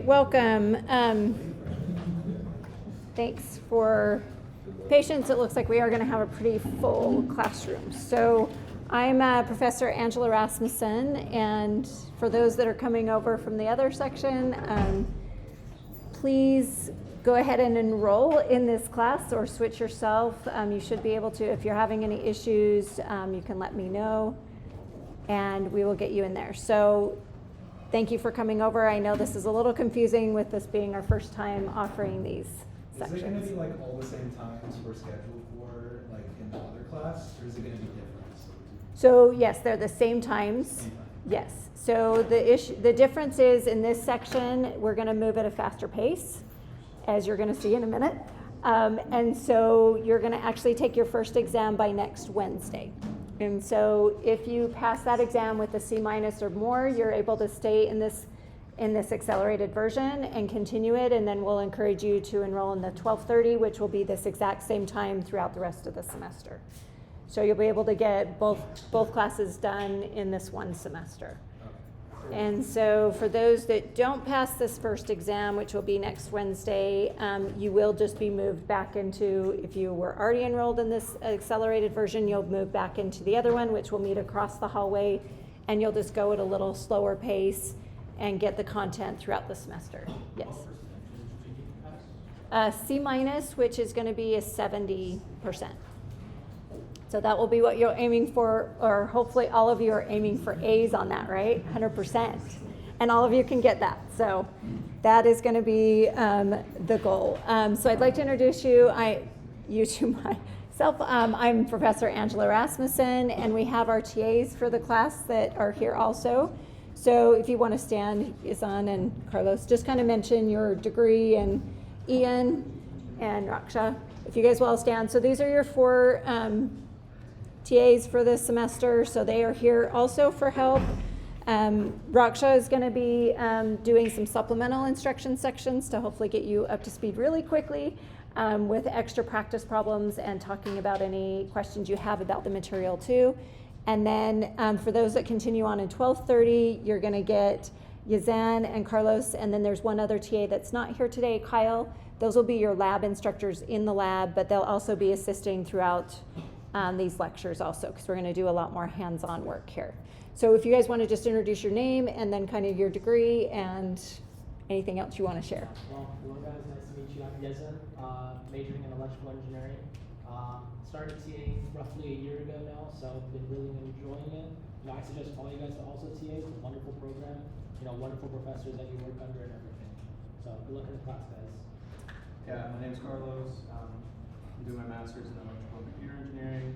welcome. Thanks for patience. It looks like we are going to have a pretty full classroom. So I'm Professor Angela Rasmussen, and for those that are coming over from the other section, please go ahead and enroll in this class or switch yourself. You should be able to. If you're having any issues, you can let me know, and we will get you in there. So thank you for coming over. I know this is a little confusing with this being our first time offering these sections. Is it going to be like all the same times we're scheduled for, like in the other class, or is it going to be different? So yes, they're the same times. Same time. Yes. So the difference is in this section, we're going to move at a faster pace, as you're going to see in a minute. And so you're going to actually take your first exam by next Wednesday. And so if you pass that exam with a C- or more, you're able to stay in this accelerated version and continue it, and then we'll encourage you to enroll in the 12:30, which will be this exact same time throughout the rest of the semester. So you'll be able to get both classes done in this one semester. And so for those that don't pass this first exam, which will be next Wednesday, you will just be moved back into, if you were already enrolled in this accelerated version, you'll move back into the other one, which will meet across the hallway, and you'll just go at a little slower pace and get the content throughout the semester. Yes. C-, which is going to be a 70%. So that will be what you're aiming for, or hopefully all of you are aiming for A's on that, right? 100%. And all of you can get that. So that is going to be the goal. So I'd like to introduce you to myself. I'm Professor Angela Rasmussen, and we have our TAs for the class that are here also. So if you want to stand, Izan and Carlos, just kind of mention your degree, and Ian and Raksha, if you guys will all stand. So these are your four TAs for this semester, so they are here also for help. Raksha is going to be doing some supplemental instruction sections to hopefully get you up to speed really quickly with extra practice problems and talking about any questions you have about the material too. And then for those that continue on in 12:30, you're going to get Yazan and Carlos, and then there's one other TA that's not here today, Kyle. Those will be your lab instructors in the lab, but they'll also be assisting throughout these lectures also, because we're going to do a lot more hands-on work here. So if you guys want to just introduce your name and then kind of your degree and anything else you want to share. Well, hello guys, nice to meet you. I'm Yezan, majoring in electrical engineering. Started TAing roughly a year ago now, so I've been really enjoying it. I suggest all you guys to also TA. It's a wonderful program, wonderful professors that you work under and everything. So good luck in the class, guys. Yeah, my name is Carlos. I'm doing my master's in electrical and computer engineering,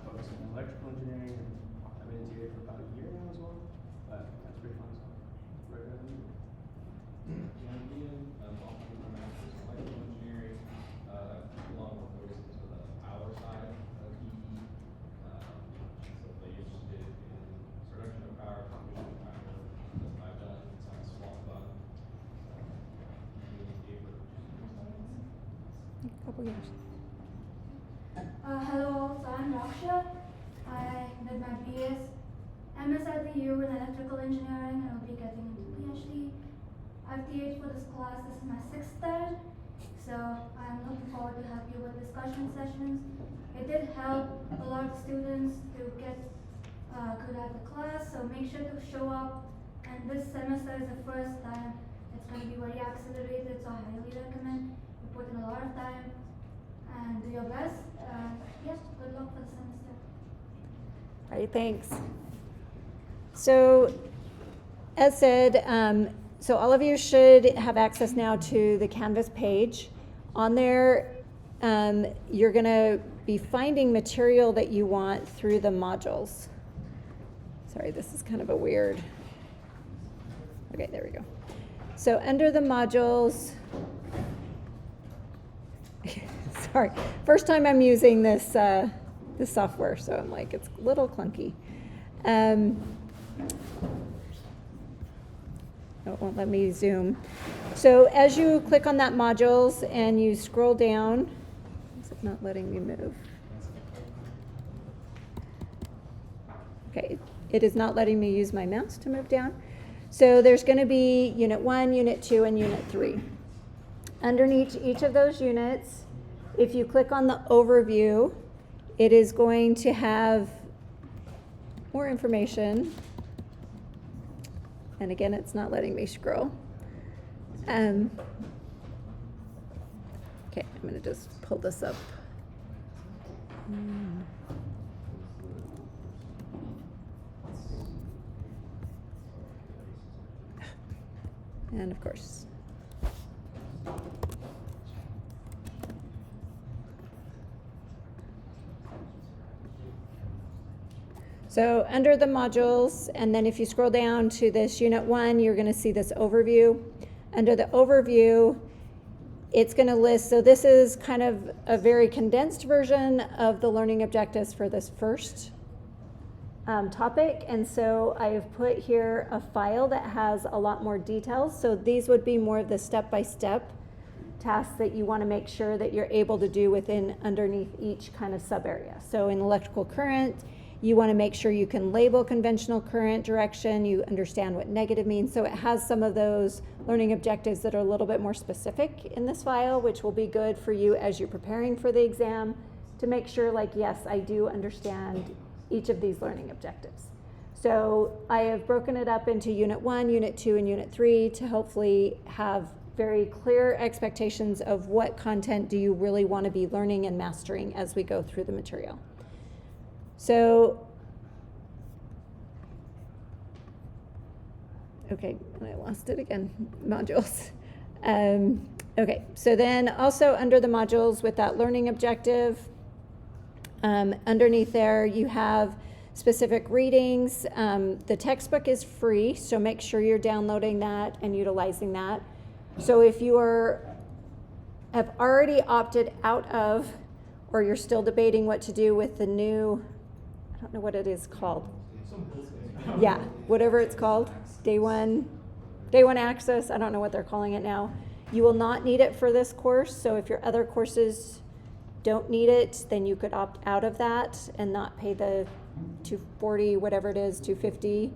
focusing on electrical engineering, and I've been in TA for about a year now as well, but that's pretty fun, so right around you. I'm doing my master's in electrical engineering, along with focuses for the power side of ECE. So they interested in production of power, transmission of power. That's what I've done. It sounds small fun. A couple years. Hello, so I'm Raksha. I did my BS, MS at the U in electrical engineering, and I'll be getting into PhD. I've TA'd for this class. This is my 6th time, so I'm looking forward to help you with discussion sessions. It did help a lot of students to get good at the class, so make sure to show up. And this semester is the first time. It's going to be very accelerated, so I highly recommend you put in a lot of time and do your best. Yes, good luck for the semester. All right, thanks. So as said, so all of you should have access now to the Canvas page. On there, you're going to be finding material that you want through the modules. Sorry, this is kind of a weird. Okay, there we go. So under the modules, sorry, first time I'm using this software, so I'm like, it's a little clunky. It won't let me zoom. So as you click on that modules and you scroll down, is it not letting me move? Okay, it is not letting me use my mouse to move down. So there's going to be Unit 1, Unit 2, and Unit 3. Underneath each of those units, if you click on the overview, it is going to have more information. And again, it's not letting me scroll. Okay, I'm going to just pull this up. And of course. So under the modules, and then if you scroll down to this Unit 1, you're going to see this overview. Under the overview, it's going to list, so this is kind of a very condensed version of the learning objectives for this first topic. And so I've put here a file that has a lot more details. So these would be more of the step-by-step tasks that you want to make sure that you're able to do within underneath each kind of sub area. So in electrical current, you want to make sure you can label conventional current direction, you understand what negative means. So it has some of those learning objectives that are a little bit more specific in this file, which will be good for you as you're preparing for the exam to make sure, like, yes, I do understand each of these learning objectives. So I have broken it up into Unit 1, Unit 2, and Unit 3 to hopefully have very clear expectations of what content do you really want to be learning and mastering as we go through the material. So, okay, and I lost it again, modules. Okay, so then also under the modules with that learning objective, underneath there you have specific readings. The textbook is free, so make sure you're downloading that and utilizing that. So if you have already opted out of, or you're still debating what to do with the new, I don't know what it is called. Yeah, whatever it's called, day one access, I don't know what they're calling it now. You will not need it for this course, so if your other courses don't need it, then you could opt out of that and not pay the $240, whatever it is, $250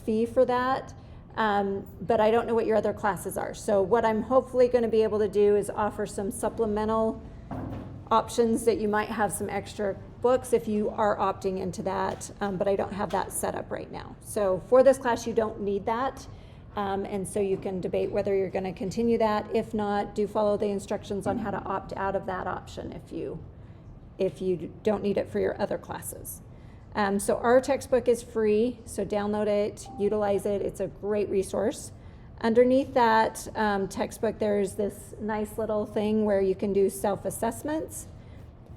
fee for that. But I don't know what your other classes are. So what I'm hopefully going to be able to do is offer some supplemental options that you might have some extra books if you are opting into that, but I don't have that set up right now. So for this class, you don't need that, and so you can debate whether you're going to continue that. If not, do follow the instructions on how to opt out of that option if you don't need it for your other classes. So our textbook is free, so download it, utilize it. It's a great resource. Underneath that textbook, there's this nice little thing where you can do self-assessments.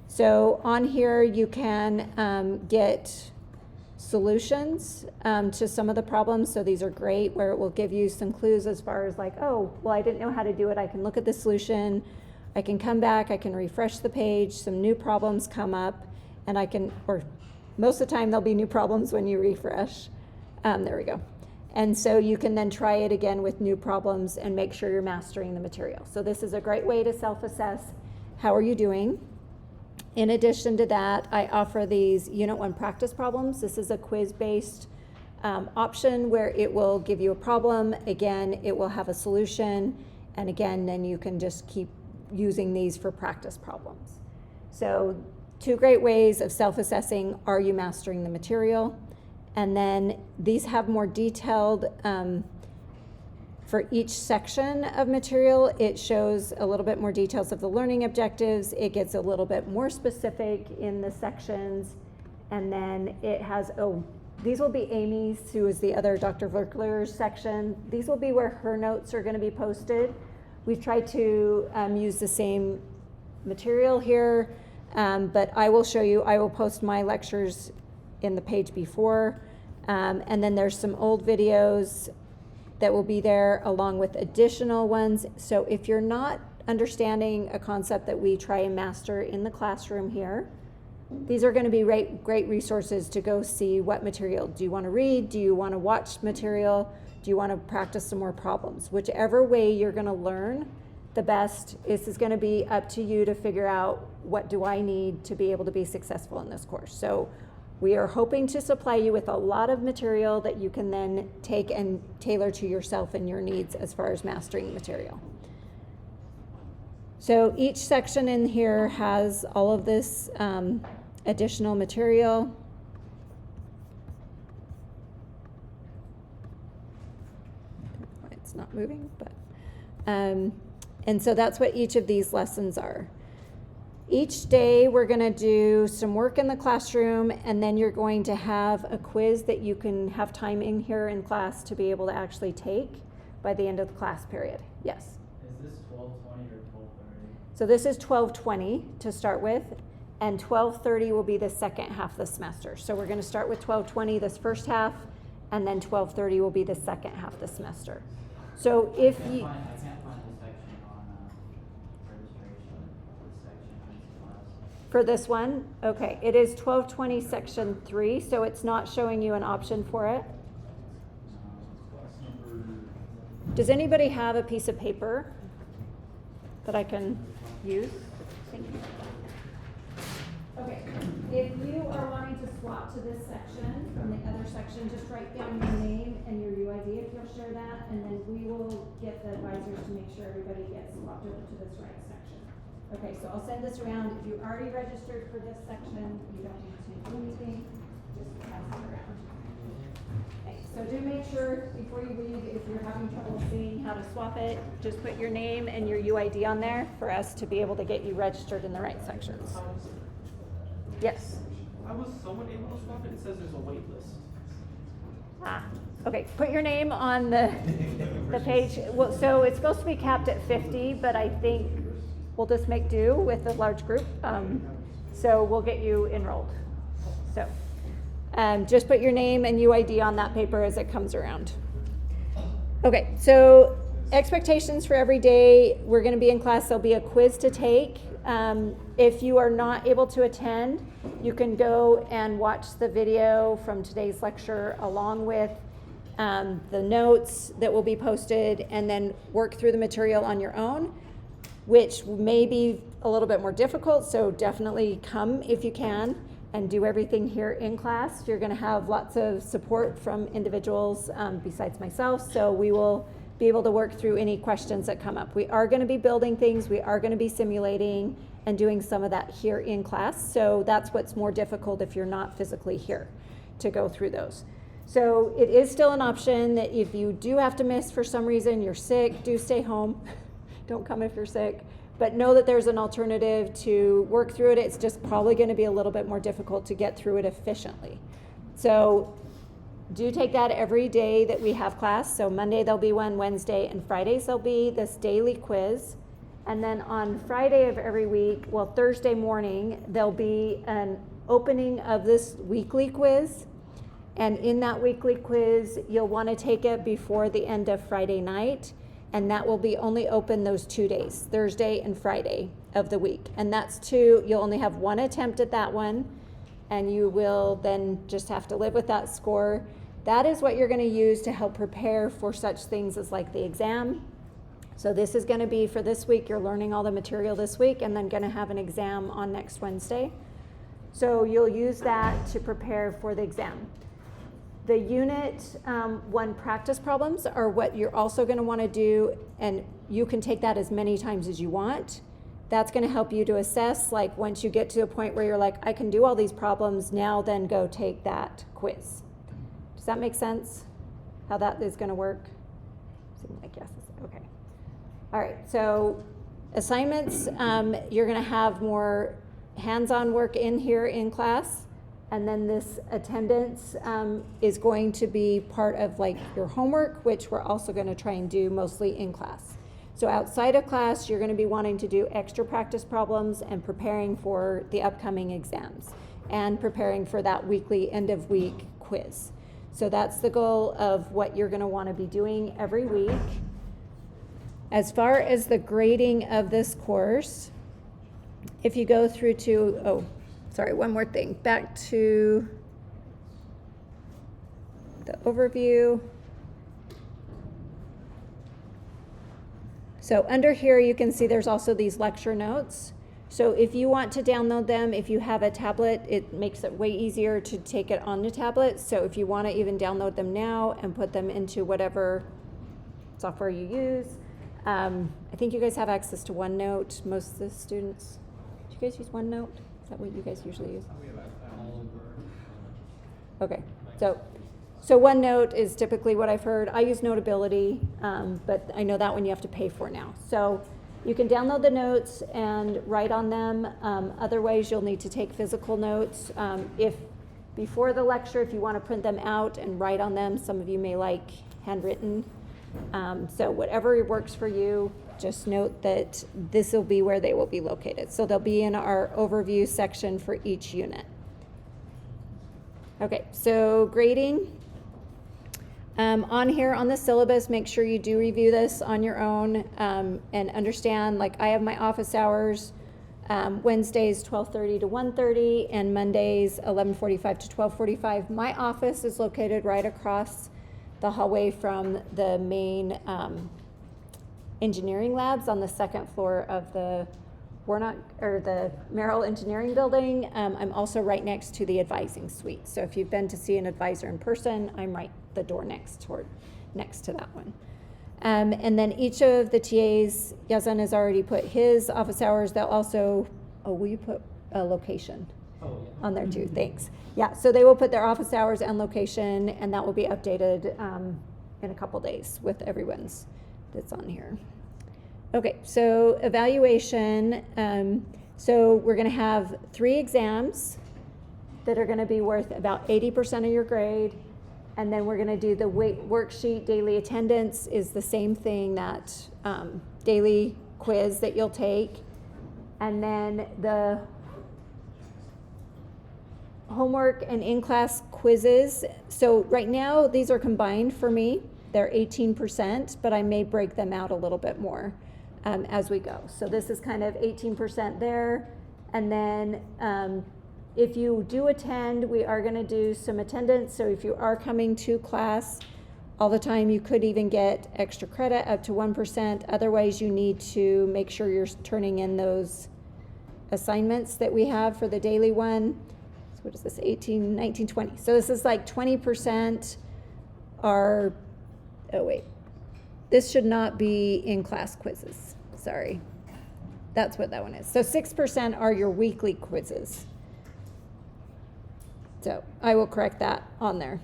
So on here, you can get solutions to some of the problems. So these are great, where it will give you some clues as far as like, oh, well, I didn't know how to do it. I can look at the solution. I can come back. I can refresh the page. Some new problems come up, and I can, or most of the time, there'll be new problems when you refresh. There we go. And so you can then try it again with new problems and make sure you're mastering the material. So this is a great way to self-assess. How are you doing? In addition to that, I offer these Unit 1 practice problems. This is a quiz-based option where it will give you a problem. Again, it will have a solution. And again, then you can just keep using these for practice problems. So 2 great ways of self-assessing, are you mastering the material? And then these have more detailed, for each section of material, it shows a little bit more details of the learning objectives. It gets a little bit more specific in the sections. And then it has, these will be Amy's, who is the other Dr. Verkler's section. These will be where her notes are going to be posted. We've tried to use the same material here, but I will show you, I will post my lectures in the page before. And then there's some old videos that will be there along with additional ones. So if you're not understanding a concept that we try and master in the classroom here, these are going to be great resources to go see what material. Do you want to read? Do you want to watch material? Do you want to practice some more problems? Whichever way you're going to learn the best, this is going to be up to you to figure out what do I need to be able to be successful in this course. So We are hoping to supply you with a lot of material that you can then take and tailor to yourself and your needs as far as mastering material. So each section in here has all of this additional material. It's not moving, but and so that's what each of these lessons are. Each day we're going to do some work in the classroom, and then you're going to have a quiz that you can have time in here in class to be able to actually take by the end of the class period. Yes? Is this 12:20 or 12:30? So this is 12:20 to start with, and 12:30 will be the second half of the semester. So we're going to start with 12:20 this first half, and then 12:30 will be the second half of the semester. So if you... I can't find the section on registration, the section in this class. For this one, okay, it is 12:20 section 3, so it's not showing you an option for it. Does anybody have a piece of paper that I can use? Thank you. Okay, if you are wanting to swap to this section from the other section, just write down your name and your UID if you'll share that, and then we will get the advisors to make sure everybody gets swapped over to this right section. Okay, so I'll send this around. If you already registered for this section, you don't need to do anything, just pass it around. Okay, so do make sure before you leave, if you're having trouble seeing how to swap it, just put your name and your UID on there for us to be able to get you registered in the right sections. Yes? I was somewhat able to swap it. It says there's a wait list. Ah, okay, put your name on the page. Well, so it's supposed to be capped at 50, but I think we'll just make do with a large group. So we'll get you enrolled. So just put your name and UID on that paper as it comes around. Okay, so expectations for every day. We're going to be in class. There'll be a quiz to take. If you are not able to attend, you can go and watch the video from today's lecture along with the notes that will be posted, and then work through the material on your own, which may be a little bit more difficult, so definitely come if you can and do everything here in class. You're going to have lots of support from individuals besides myself, so we will be able to work through any questions that come up. We are going to be building things, we are going to be simulating and doing some of that here in class, so that's what's more difficult if you're not physically here to go through those. So it is still an option that if you do have to miss for some reason, you're sick, do stay home. Don't come if you're sick, but know that there's an alternative to work through it. It's just probably going to be a little bit more difficult to get through it efficiently. So do take that every day that we have class. So Monday there'll be one, Wednesday, and Fridays there'll be this daily quiz. And then on Friday of every week, well, Thursday morning, there'll be an opening of this weekly quiz. And in that weekly quiz, you'll want to take it before the end of Friday night. And that will be only open those 2 days, Thursday and Friday of the week. And that's you'll only have one attempt at that one. And you will then just have to live with that score. That is what you're going to use to help prepare for such things as like the exam. So this is going to be for this week. You're learning all the material this week and then going to have an exam on next Wednesday. So you'll use that to prepare for the exam. The unit 1 practice problems are what you're also going to want to do, and you can take that as many times as you want. That's going to help you to assess, like once you get to a point where you're like, I can do all these problems, now then go take that quiz. Does that make sense? How that is going to work? Seems like yes. Okay. All right, so assignments, you're going to have more hands-on work in here in class. And then this attendance is going to be part of like your homework, which we're also going to try and do mostly in class. So outside of class, you're going to be wanting to do extra practice problems and preparing for the upcoming exams and preparing for that weekly end of week quiz. So that's the goal of what you're going to want to be doing every week. As far as the grading of this course, if you go through to, sorry, one more thing. Back to the overview. So under here, you can see there's also these lecture notes. So if you want to download them, if you have a tablet, it makes it way easier to take it on the tablet. So if you want to even download them now and put them into whatever software you use, I think you guys have access to OneNote. Most of the students, do you guys use OneNote? Is that what you guys usually use? We have all over. Okay, so OneNote is typically what I've heard. I use Notability, but I know that one you have to pay for now. So you can download the notes and write on them. Otherwise, you'll need to take physical notes. If before the lecture, if you want to print them out and write on them, some of you may like handwritten. So whatever works for you, just note that this will be where they will be located. So they'll be in our overview section for each unit. Okay, so grading. On here on the syllabus, make sure you do review this on your own and understand, like I have my office hours, Wednesdays 12:30 to 1:30 and Mondays 11:45 to 12:45. My office is located right across the hallway from the main engineering labs on the second floor of the Warnock or the Merrill Engineering Building. I'm also right next to the advising suite. So if you've been to see an advisor in person, I'm right the door next to that one. And then each of the TAs, Yazan has already put his office hours. They'll also, will you put a location on there too? Thanks. Yeah, so they will put their office hours and location, and that will be updated in a couple days with everyone's that's on here. Okay, so evaluation. So we're going to have 3 exams that are going to be worth about 80% of your grade. And then we're going to do the worksheet. Daily attendance is the same thing, that daily quiz that you'll take. And then the homework and in-class quizzes. So right now, these are combined for me. They're 18%, but I may break them out a little bit more as we go. So this is kind of 18% there. And then if you do attend, we are going to do some attendance. So if you are coming to class all the time, you could even get extra credit up to 1%. Otherwise, you need to make sure you're turning in those assignments that we have for the daily one. So what is this, 18, 19, 20. So this is like 20% are, oh wait, this should not be in-class quizzes. Sorry. That's what that one is. So 6% are your weekly quizzes. So I will correct that on there.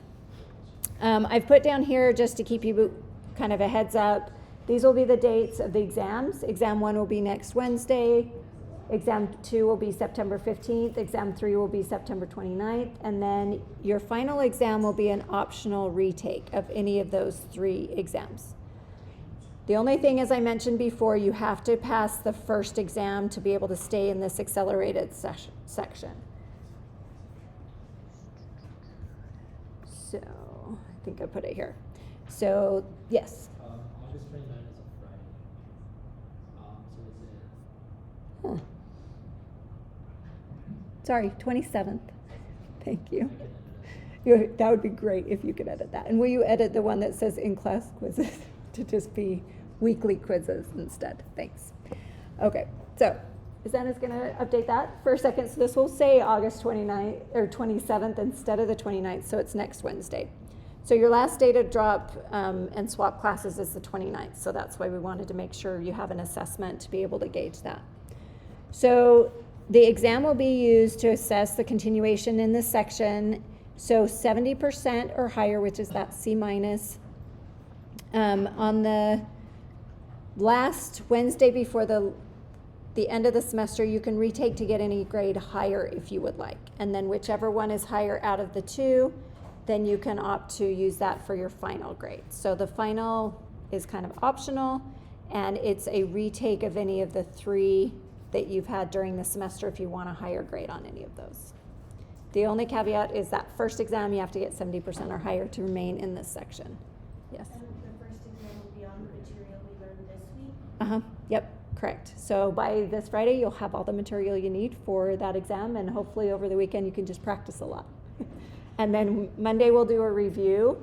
I've put down here, just to keep you kind of a heads up, these will be the dates of the exams. Exam 1 will be next Wednesday. Exam 2 will be September 15th. Exam 3 will be September 29th. And then your final exam will be an optional retake of any of those 3 exams. The only thing, as I mentioned before, you have to pass the first exam to be able to stay in this accelerated section. So I think I put it here. So yes. August 29th is a Friday. So is it? Huh. Sorry, 27th. Thank you. That would be great if you could edit that. And will you edit the one that says in-class quizzes to just be weekly quizzes instead? Thanks. Okay, so Zana's going to update that for a second. So this will say August 29th or 27th instead of the 29th, so it's next Wednesday. So your last day to drop and swap classes is the 29th, so that's why we wanted to make sure you have an assessment to be able to gauge that. So the exam will be used to assess the continuation in this section. So 70% or higher, which is that C-. On the last Wednesday before the end of the semester, you can retake to get any grade higher if you would like. And then whichever one is higher out of the 2, then you can opt to use that for your final grade. So the final is kind of optional, and it's a retake of any of the 3 that you've had during the semester if you want a higher grade on any of those. The only caveat is that first exam you have to get 70% or higher to remain in this section. Yes? And the first exam will be on the material we learned this week? Uh-huh, yep, correct. So by this Friday, you'll have all the material you need for that exam, and hopefully over the weekend you can just practice a lot. And then Monday we'll do a review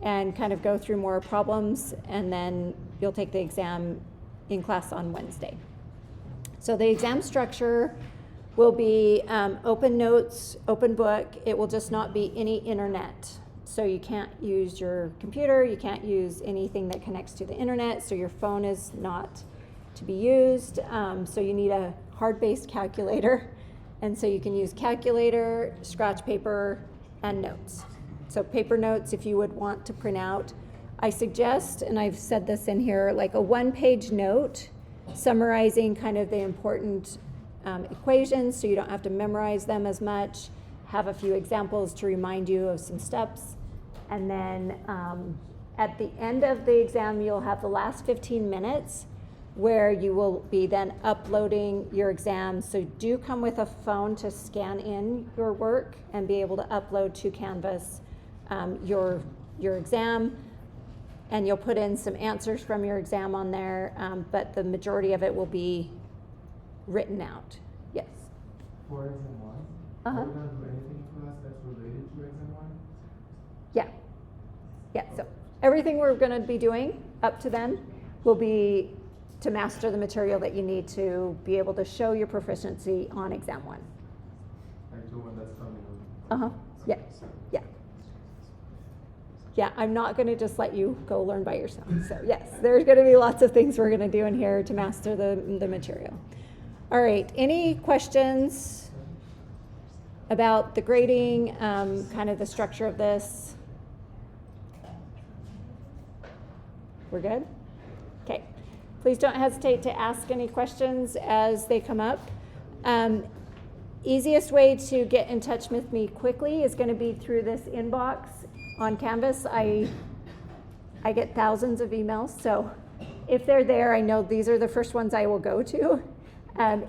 and kind of go through more problems, and then you'll take the exam in class on Wednesday. So the exam structure will be open notes, open book. It will just not be any internet. So you can't use your computer, you can't use anything that connects to the internet, so your phone is not to be used. So you need a hard-based calculator. And so you can use calculator, scratch paper, and notes. So paper notes, if you would want to print out, I suggest, and I've said this in here, like a one-page note summarizing kind of the important equations so you don't have to memorize them as much, have a few examples to remind you of some steps, and then at the end of the exam you'll have the last 15 minutes where you will be then uploading your exam. So do come with a phone to scan in your work and be able to upload to Canvas your exam, and you'll put in some answers from your exam on there, but the majority of it will be written out. Yes? For exam one, Uh-huh. are we gonna do anything in class that's related to exam one? Yeah. Yeah, so everything we're gonna be doing up to then will be to master the material that you need to be able to show your proficiency on exam one. Like the one that's coming up? Uh-huh, yeah, yeah. Yeah, I'm not gonna just let you go learn by yourself. So yes, there's gonna be lots of things we're gonna do in here to master the material. All right, any questions about the grading, kind of the structure of this? We're good? Okay. Please don't hesitate to ask any questions as they come up. Easiest way to get in touch with me quickly is going to be through this inbox on Canvas. I get thousands of emails, so if they're there, I know these are the first ones I will go to.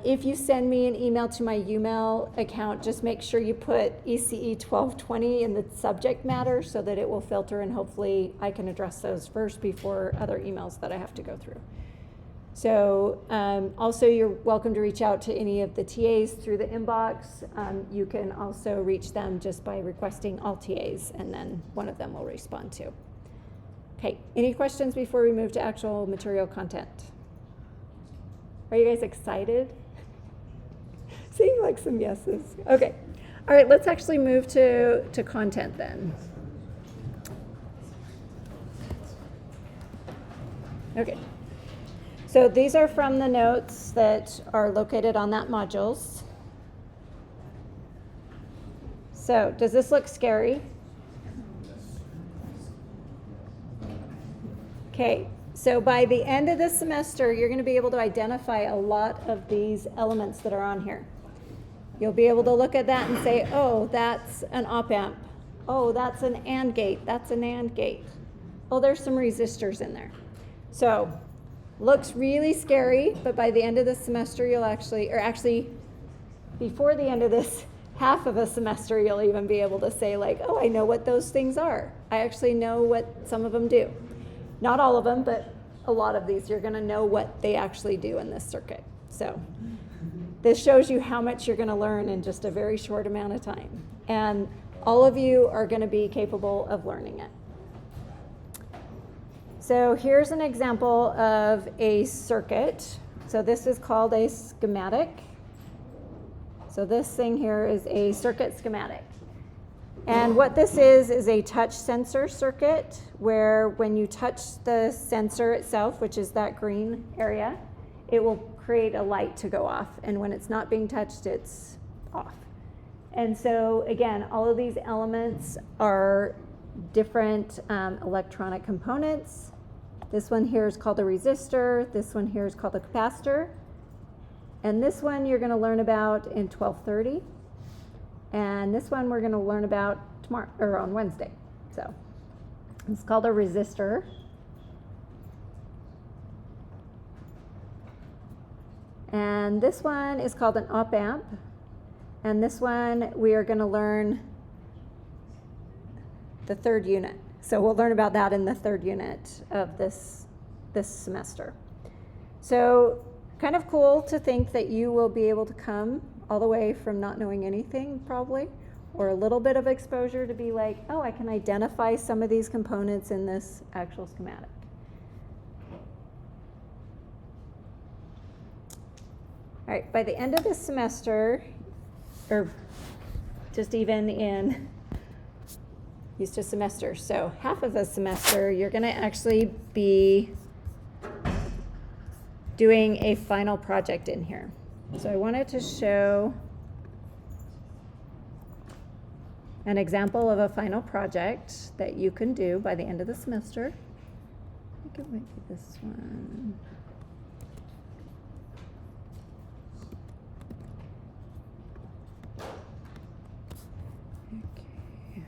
If you send me an email to my UMail account, just make sure you put ECE 1220 in the subject matter so that it will filter, and hopefully I can address those first before other emails that I have to go through. So also you're welcome to reach out to any of the TAs through the inbox. You can also reach them just by requesting all TAs, and then one of them will respond to. Okay, any questions before we move to actual material content? Are you guys excited? Seeing like some yeses. Okay. All right, let's actually move to content then. Okay. So these are from the notes that are located on that modules. So does this look scary? Okay. So by the end of this semester, you're going to be able to identify a lot of these elements that are on here. You'll be able to look at that and say, oh, that's an op-amp. Oh, that's an AND gate. That's an AND gate. Oh, there's some resistors in there. So looks really scary, but by the end of the semester, you'll actually before the end of this half of a semester, you'll even be able to say like, oh, I know what those things are. I actually know what some of them do. Not all of them, but a lot of these, you're going to know what they actually do in this circuit. So this shows you how much you're going to learn in just a very short amount of time. And all of you are going to be capable of learning it. So here's an example of a circuit. So this is called a schematic. So this thing here is a circuit schematic. And what this is a touch sensor circuit where when you touch the sensor itself, which is that green area, it will create a light to go off. And when it's not being touched, it's off. And so again, all of these elements are different electronic components. This one here is called a resistor. This one here is called a capacitor. And this one you're going to learn about in 1230. And this one we're going to learn about tomorrow or on Wednesday. So it's called a resistor. And this one is called an op-amp. And this one we are going to learn the third unit. So we'll learn about that in the third unit of this semester. So kind of cool to think that you will be able to come all the way from not knowing anything probably, or a little bit of exposure to be like, oh, I can identify some of these components in this actual schematic. All right, by the end of the semester, or just even in, used to semester, so half of the semester, you're gonna actually be doing a final project in here. So I wanted to show an example of a final project that you can do by the end of the semester. I think it might be this one. Okay.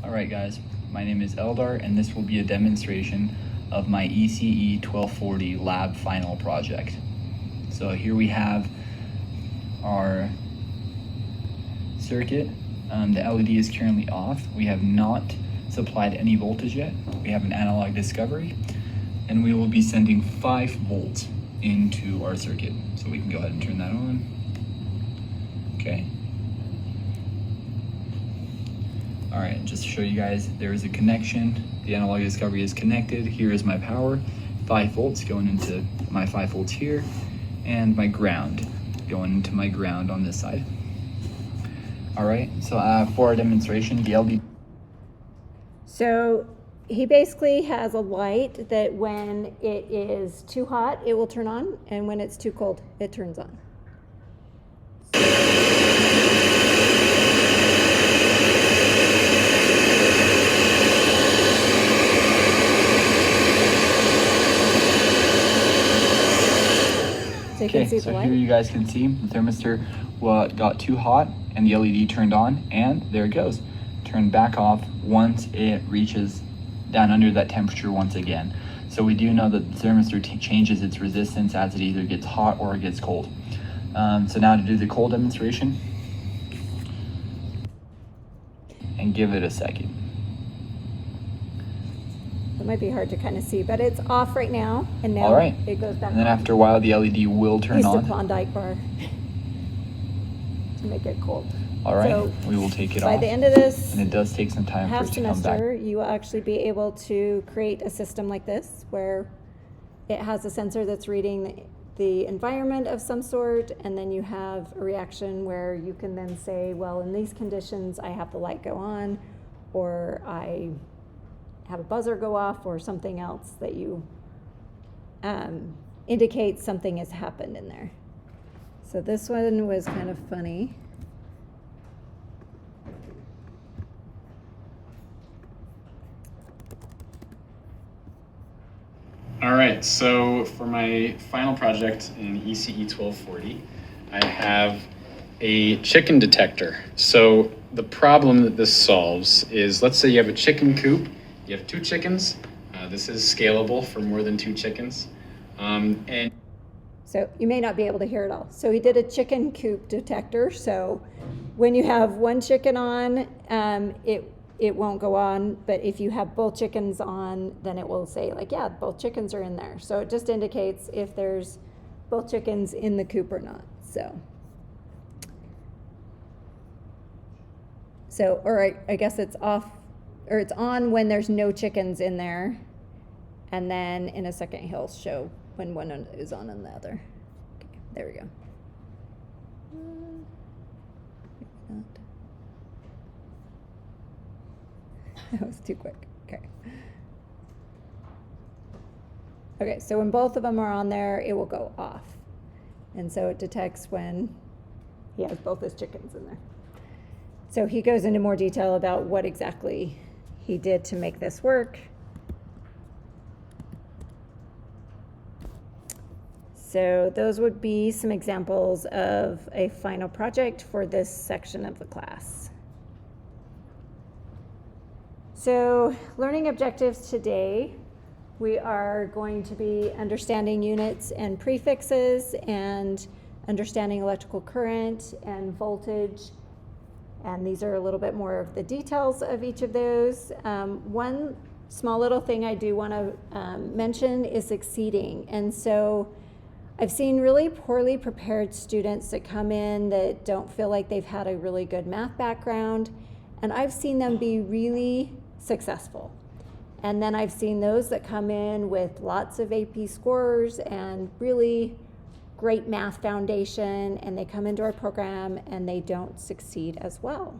Alright guys, my name is Eldar and this will be a demonstration of my ECE 1240 lab final project. So here we have our circuit. The LED is currently off. We have not supplied any voltage yet. We have an analog discovery and we will be sending 5 volts into our circuit. So we can go ahead and turn that on. Okay. All right, just to show you guys, there is a connection. The analog discovery is connected. Here is my power, 5 volts going into my 5 volts here, and my ground going into my ground on this side. All right, so for our demonstration, the LED. So he basically has a light that when it is too hot, it will turn on, and when it's too cold, it turns on. So you can see the light. Here you guys can see the thermistor got too hot and the LED turned on, and there it goes. Turned back off once it reaches down under that temperature once again. So we do know that the thermistor changes its resistance as it either gets hot or it gets cold. So now to do the cold demonstration, and give it a second. It might be hard to kind of see, but it's off right now, and now All right. it goes back And then on. after a while, the LED will turn Use on. the Klondike bar to make it cold. All right, So we will take it by off. the end of this And it does take some time for half it to come back. semester, you will actually be able to create a system like this where it has a sensor that's reading the environment of some sort, and then you have a reaction where you can then say, well, in these conditions, I have the light go on, or I have a buzzer go off, or something else that you indicate something has happened in there. So this one was kind of funny. All right, so for my final project in ECE 1240, I have a chicken detector. So the problem that this solves is, let's say you have a chicken coop, you have 2 chickens. This is scalable for more than 2 chickens. And So you may not be able to hear it all. So he did a chicken coop detector. So when you have 1 chicken on, it won't go on, but if you have both chickens on, then it will say like, yeah, both chickens are in there. So it just indicates if there's both chickens in the coop or not. So or I guess it's off, or it's on when there's no chickens in there, and then in a second he'll show when one is on and the other. Okay, there we go. Maybe not. That was too quick. Okay. Okay, so when both of them are on there, it will go off. And so it detects when he has both his chickens in there. So he goes into more detail about what exactly he did to make this work. So those would be some examples of a final project for this section of the class. So learning objectives today, we are going to be understanding units and prefixes and understanding electrical current and voltage. And these are a little bit more of the details of each of those. One small little thing I do want to mention is exceeding. And so I've seen really poorly prepared students that come in that don't feel like they've had a really good math background, and I've seen them be really successful. And then I've seen those that come in with lots of AP scores and really great math foundation, and they come into our program and they don't succeed as well,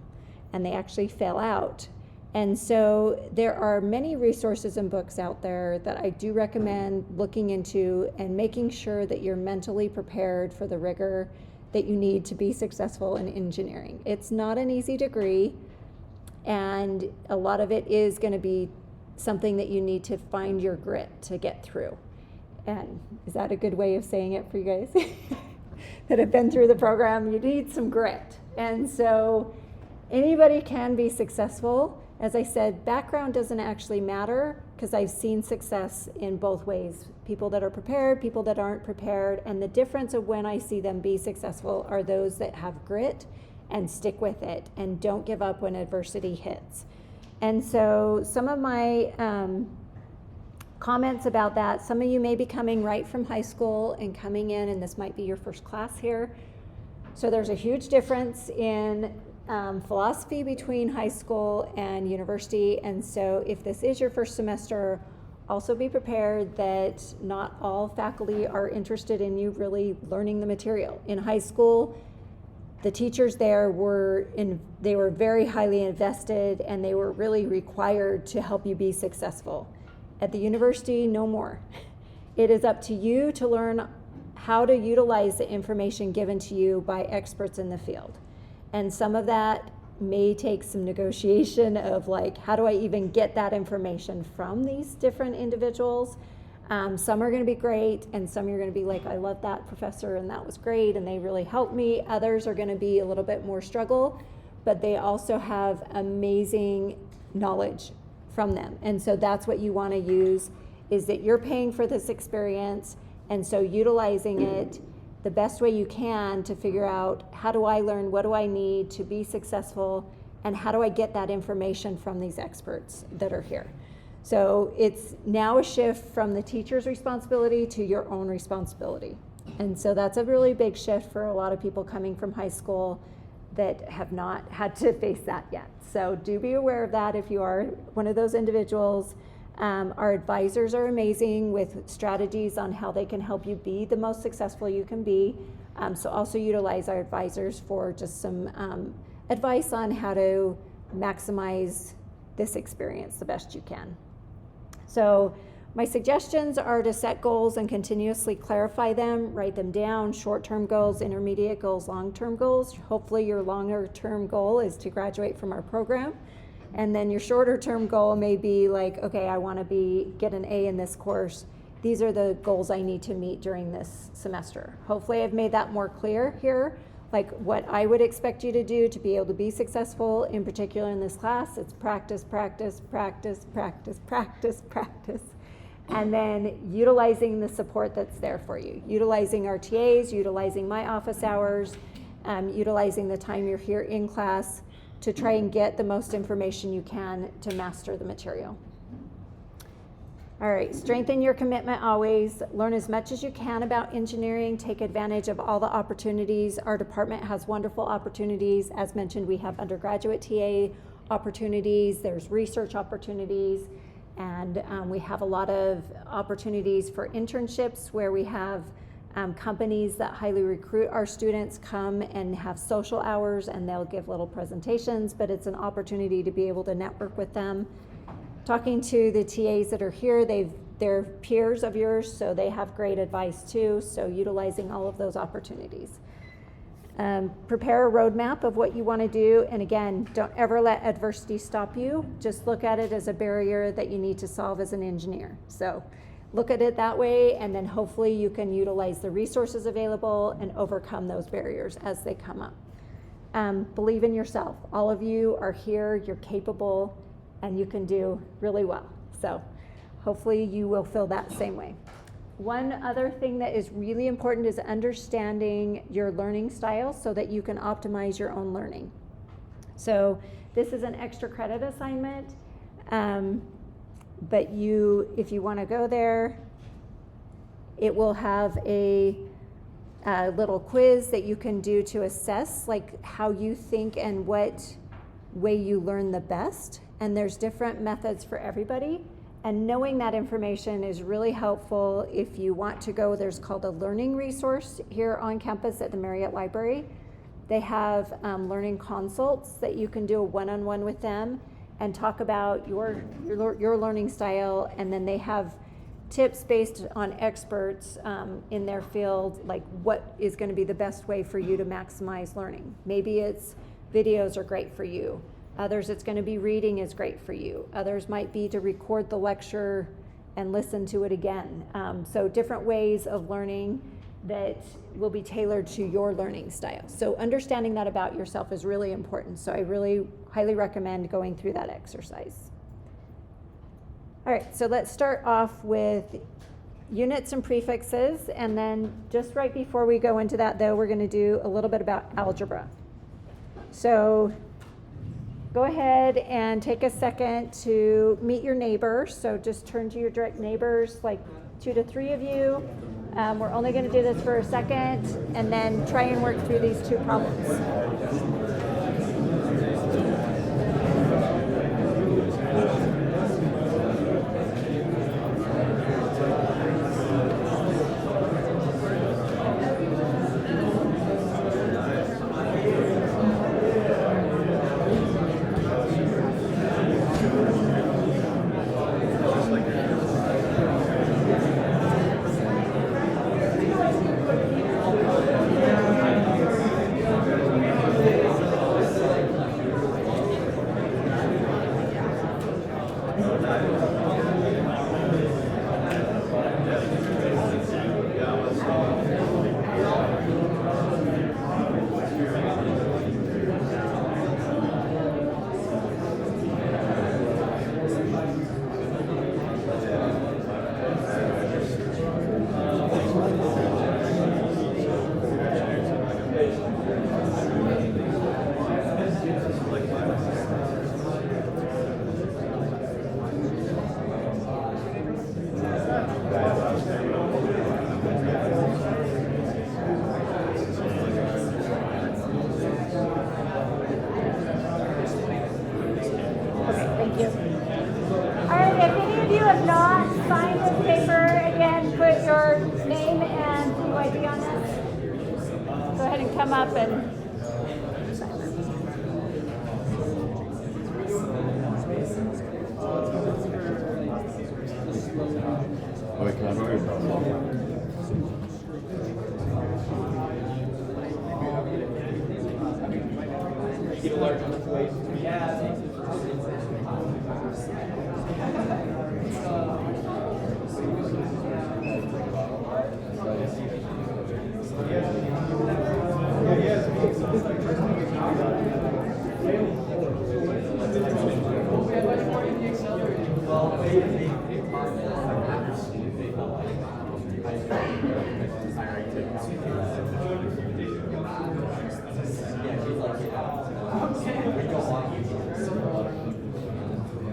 and they actually fail out. And so there are many resources and books out there that I do recommend looking into and making sure that you're mentally prepared for the rigor that you need to be successful in engineering. It's not an easy degree, and a lot of it is going to be something that you need to find your grit to get through. And is that a good way of saying it for you guys that have been through the program? You need some grit. And so anybody can be successful. As I said, background doesn't actually matter, because I've seen success in both ways. People that are prepared, people that aren't prepared. And the difference of when I see them be successful are those that have grit and stick with it and don't give up when adversity hits. And so some of my comments about that, some of you may be coming right from high school and coming in, and this might be your first class here. So there's a huge difference in philosophy between high school and university. And so if this is your first semester, also be prepared that not all faculty are interested in you really learning the material. In high school, the teachers there they were very highly invested, and they were really required to help you be successful. At the university, no more. It is up to you to learn how to utilize the information given to you by experts in the field. And some of that may take some negotiation of like, how do I even get that information from these different individuals? Some are going to be great, and some you're going to be like, I love that professor and that was great and they really helped me. Others are going to be a little bit more struggle, but they also have amazing knowledge from them. And so that's what you want to use, is that you're paying for this experience, and so utilizing it the best way you can to figure out, how do I learn, what do I need to be successful, and how do I get that information from these experts that are here. So it's now a shift from the teacher's responsibility to your own responsibility. And so that's a really big shift for a lot of people coming from high school that have not had to face that yet. So do be aware of that if you are one of those individuals. Our advisors are amazing with strategies on how they can help you be the most successful you can be. So also utilize our advisors for just some advice on how to maximize this experience the best you can. So my suggestions are to set goals and continuously clarify them, write them down, short-term goals, intermediate goals, long-term goals. Hopefully your longer-term goal is to graduate from our program. And then your shorter-term goal may be like, okay, I want to get an A in this course. These are the goals I need to meet during this semester. Hopefully I've made that more clear here, like what I would expect you to do to be able to be successful, in particular in this class. It's practice, practice, practice, practice, practice, practice. And then utilizing the support that's there for you. Utilizing our TAs, utilizing my office hours, utilizing the time you're here in class to try and get the most information you can to master the material. All right, strengthen your commitment always. Learn as much as you can about engineering. Take advantage of all the opportunities. Our department has wonderful opportunities. As mentioned, we have undergraduate TA opportunities. There's research opportunities. And we have a lot of opportunities for internships where we have companies that highly recruit our students come and have social hours, and they'll give little presentations, but it's an opportunity to be able to network with them. Talking to the TAs that are here, they're peers of yours, so they have great advice too, so utilizing all of those opportunities. Prepare a roadmap of what you want to do, and again, don't ever let adversity stop you. Just look at it as a barrier that you need to solve as an engineer. So look at it that way, and then hopefully you can utilize the resources available and overcome those barriers as they come up. Believe in yourself. All of you are here, you're capable, and you can do really well. So hopefully you will feel that same way. One other thing that is really important is understanding your learning style so that you can optimize your own learning. So this is an extra credit assignment. but if you want to go there, it will have a little quiz that you can do to assess like how you think and what way you learn the best. And there's different methods for everybody. And knowing that information is really helpful if you want to go. There's called a learning resource here on campus at the Marriott Library. They have learning consults that you can do a one-on-one with them and talk about your learning style. And then they have tips based on experts in their field, like what is going to be the best way for you to maximize learning. Maybe it's videos are great for you. Others, it's going to be reading is great for you. Others might be to record the lecture and listen to it again. So different ways of learning that will be tailored to your learning style. So understanding that about yourself is really important. So I really highly recommend going through that exercise. All right, so let's start off with units and prefixes. And then just right before we go into that, though, we're going to do a little bit about algebra. So go ahead and take a second to meet your neighbors. So just turn to your direct neighbors, like 2 to 3 of you. We're only going to do this for a second, and then try and work through these 2 problems. Come up and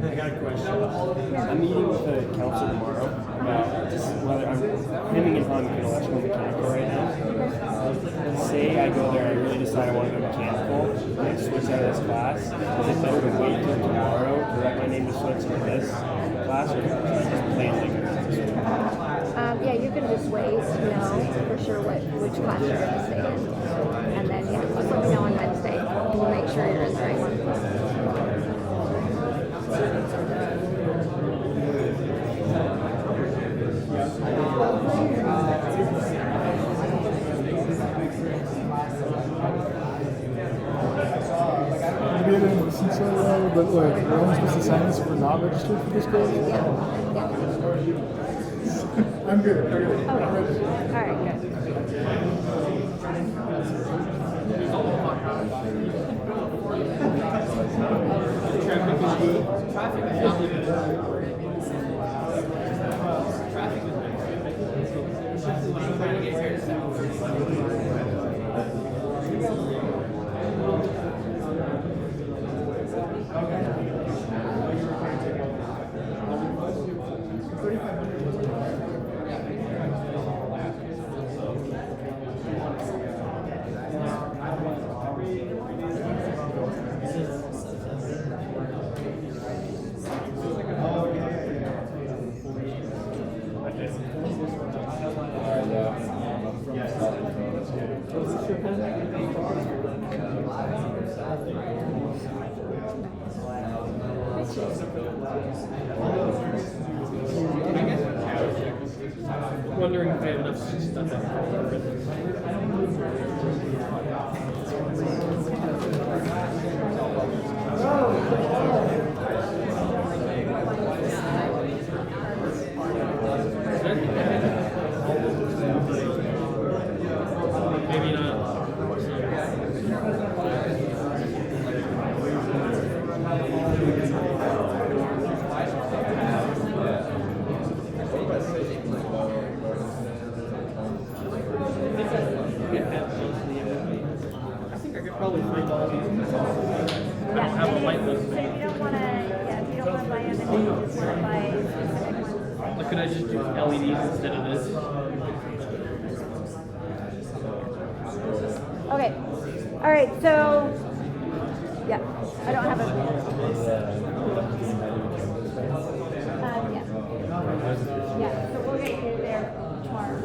I got a question. I'm meeting with the council tomorrow about just whether I'm aiming if I'm in electrical and mechanical right now. Say I go there, I really decide I want to go mechanical, and I switch out of this class. Is it better to wait till tomorrow to write my name to switch to this class, or should I just plan like yeah, you can just wait, for sure which class you're going to stay in. And then, yeah, just let me know on Wednesday. We'll make sure you're in the right one. Maybe I didn't listen so well, but like, we're only supposed to sign this if we're not registered for this course? Yeah. I'm good. Okay. All right, good. Wondering if I have enough stuff maybe not. I think I could probably find all of these. I don't have a light list. So if you don't want to, yeah, if you don't want to buy them, and you just want to buy specific ones. Like, could I just do LEDs instead of this? Okay. All right. So, yeah, I don't have a. Yeah. Yeah. So we'll get you there tomorrow.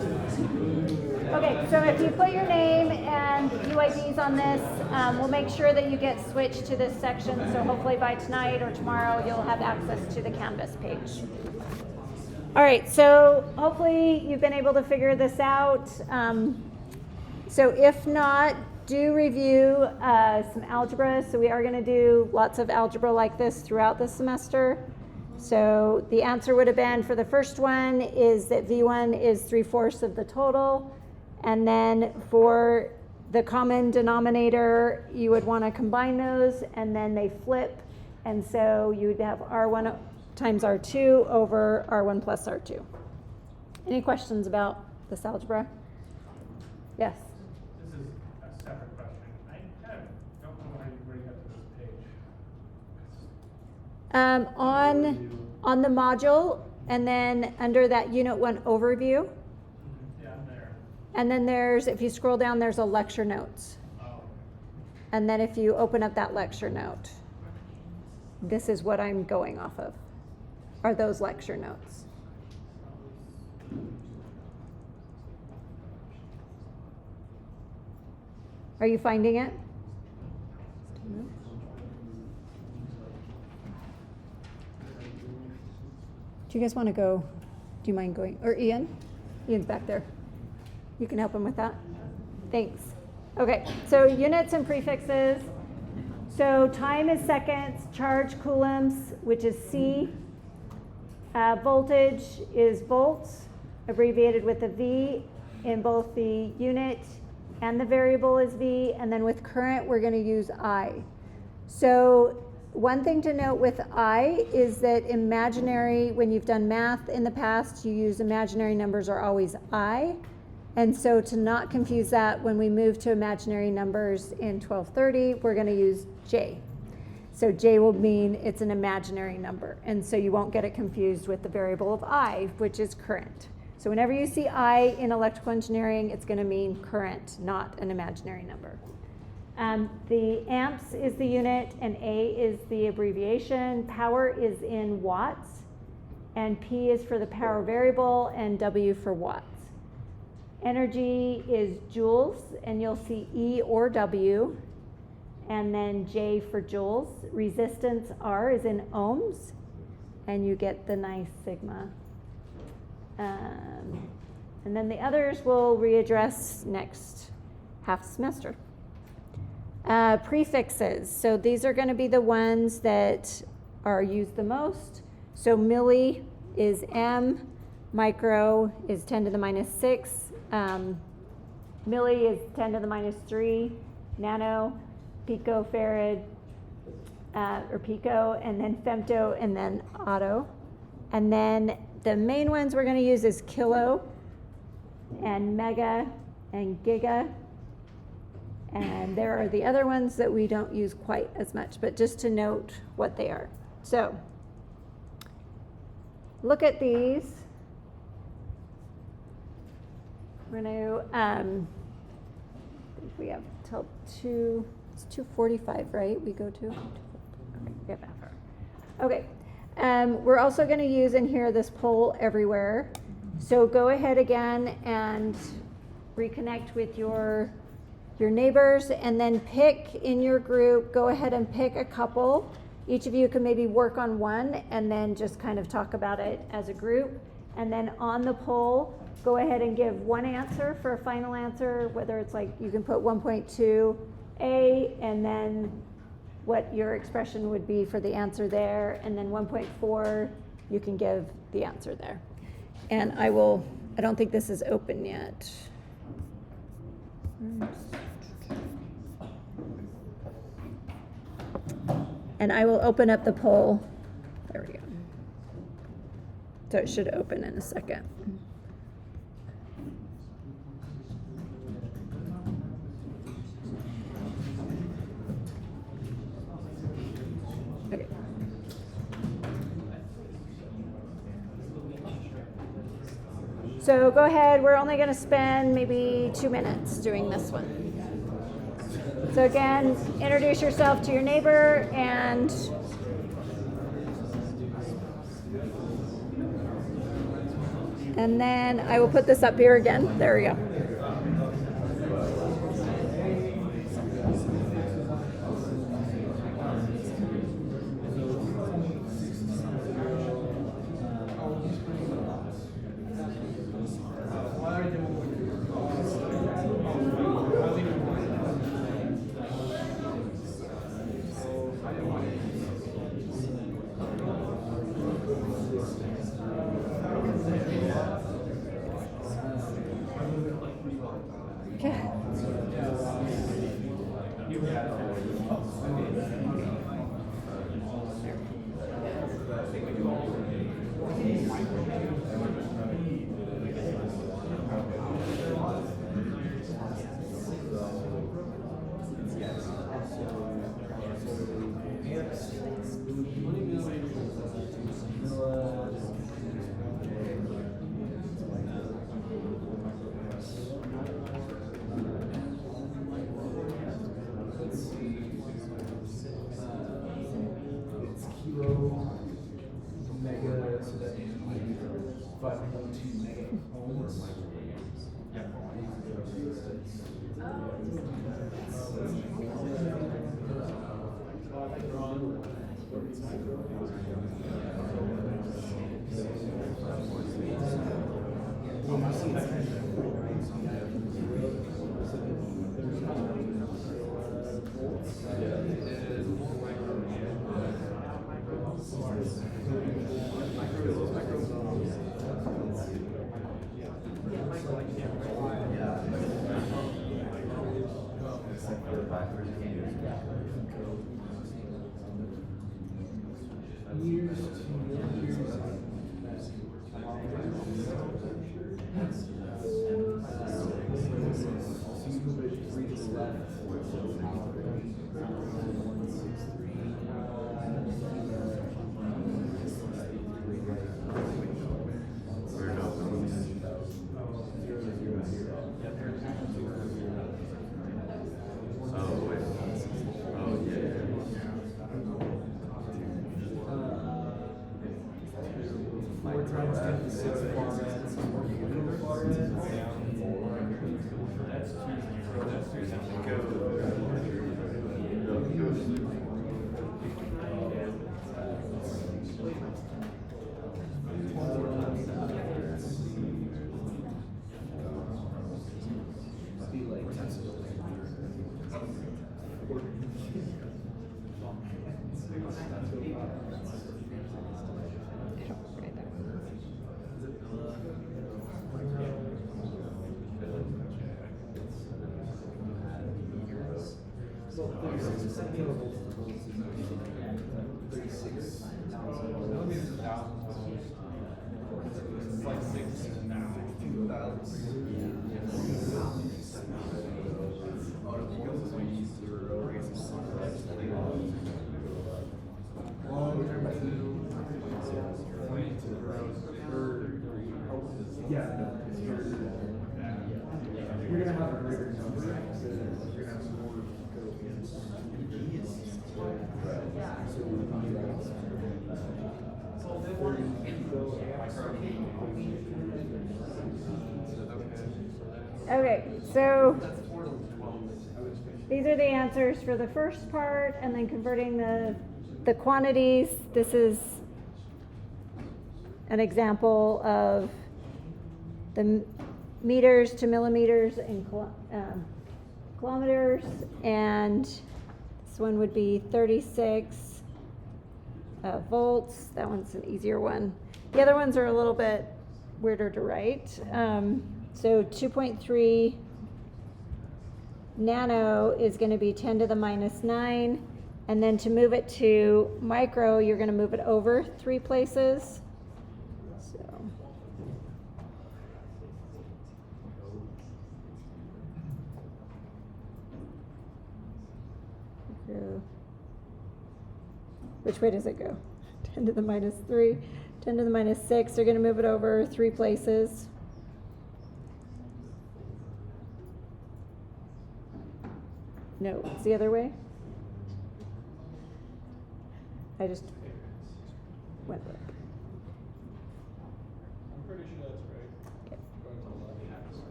Okay. So if you put your name and UIDs on this, we'll make sure that you get switched to this section. So hopefully by tonight or tomorrow, you'll have access to the Canvas page. All right. So hopefully you've been able to figure this out. So if not, do review some algebra. So we are going to do lots of algebra like this throughout the semester. So the answer would have been for the first one is that V1 is 3/4 of the total. And then for the common denominator, you would want to combine those and then they flip. And so you would have R1 times R2 over R1 plus R2. Any questions about this algebra? Yes? This is a separate question. I kind of don't know where you got to this page. On the module, and then under that Unit 1 overview. Yeah, I'm there. And then there's, if you scroll down, there's a lecture notes. Oh. And then if you open up that lecture note, this is what I'm going off of, are those lecture notes. Are you finding it? Do you guys want to go? Do you mind going? Or Ian? Ian's back there. You can help him with that. Thanks. Okay, so units and prefixes. So time is seconds, charge coulombs, which is C. Voltage is volts, abbreviated with a V in both the unit and the variable is V. And then with current, we're going to use I. So one thing to note with I is that imaginary, when you've done math in the past, you use imaginary numbers are always I. And so to not confuse that, when we move to imaginary numbers in 1230, we're going to use J. So J will mean it's an imaginary number. And so you won't get it confused with the variable of I, which is current. So whenever you see I in electrical engineering, it's going to mean current, not an imaginary number. The amps is the unit, and A is the abbreviation. Power is in watts, and P is for the power variable, and W for watts. Energy is joules, and you'll see E or W, and then J for joules. Resistance, R, is in ohms, and you get the nice sigma. And then the others we'll readdress next half semester. Prefixes, so these are going to be the ones that are used the most. So milli is M, micro is 10 to the minus 6, milli is 10 to the minus 3, nano, picofarad, or pico, and then femto, and then auto. And then the main ones we're going to use is kilo, and mega, and giga. And there are the other ones that we don't use quite as much, but just to note what they are. So look at these. We're going to, I think we have till it's 2:45, right? We go to? Okay, we have half hour. Okay. We're also going to use in here this poll everywhere. So go ahead again and reconnect with your neighbors, and then pick in your group, go ahead and pick a couple Each of you can maybe work on one and then just kind of talk about it as a group. And then on the poll, go ahead and give one answer for a final answer, whether it's like you can put 1.2A and then what your expression would be for the answer there, and then 1.4, you can give the answer there. And I don't think this is open yet. And I will open up the poll. There we go. So it should open in a second. Okay. So go ahead, we're only going to spend maybe 2 minutes doing this one. So again, introduce yourself to your neighbor and then I will put this up here again. There we go. Okay, so these are the answers for the first part, and then converting the the quantities, this is an example of the meters to millimeters and kilometers, and this one would be 36 volts. That one's an easier one. The other ones are a little bit weirder to write. So 2.3 nano is going to be 10 to the minus 9, and then to move it to micro, you're going to move it over 3 places. So, which way does it go? 10 to the minus 3, 10 to the minus 6. They're going to move it over 3 places. No, it's the other way. I just went there. I'm pretty sure that's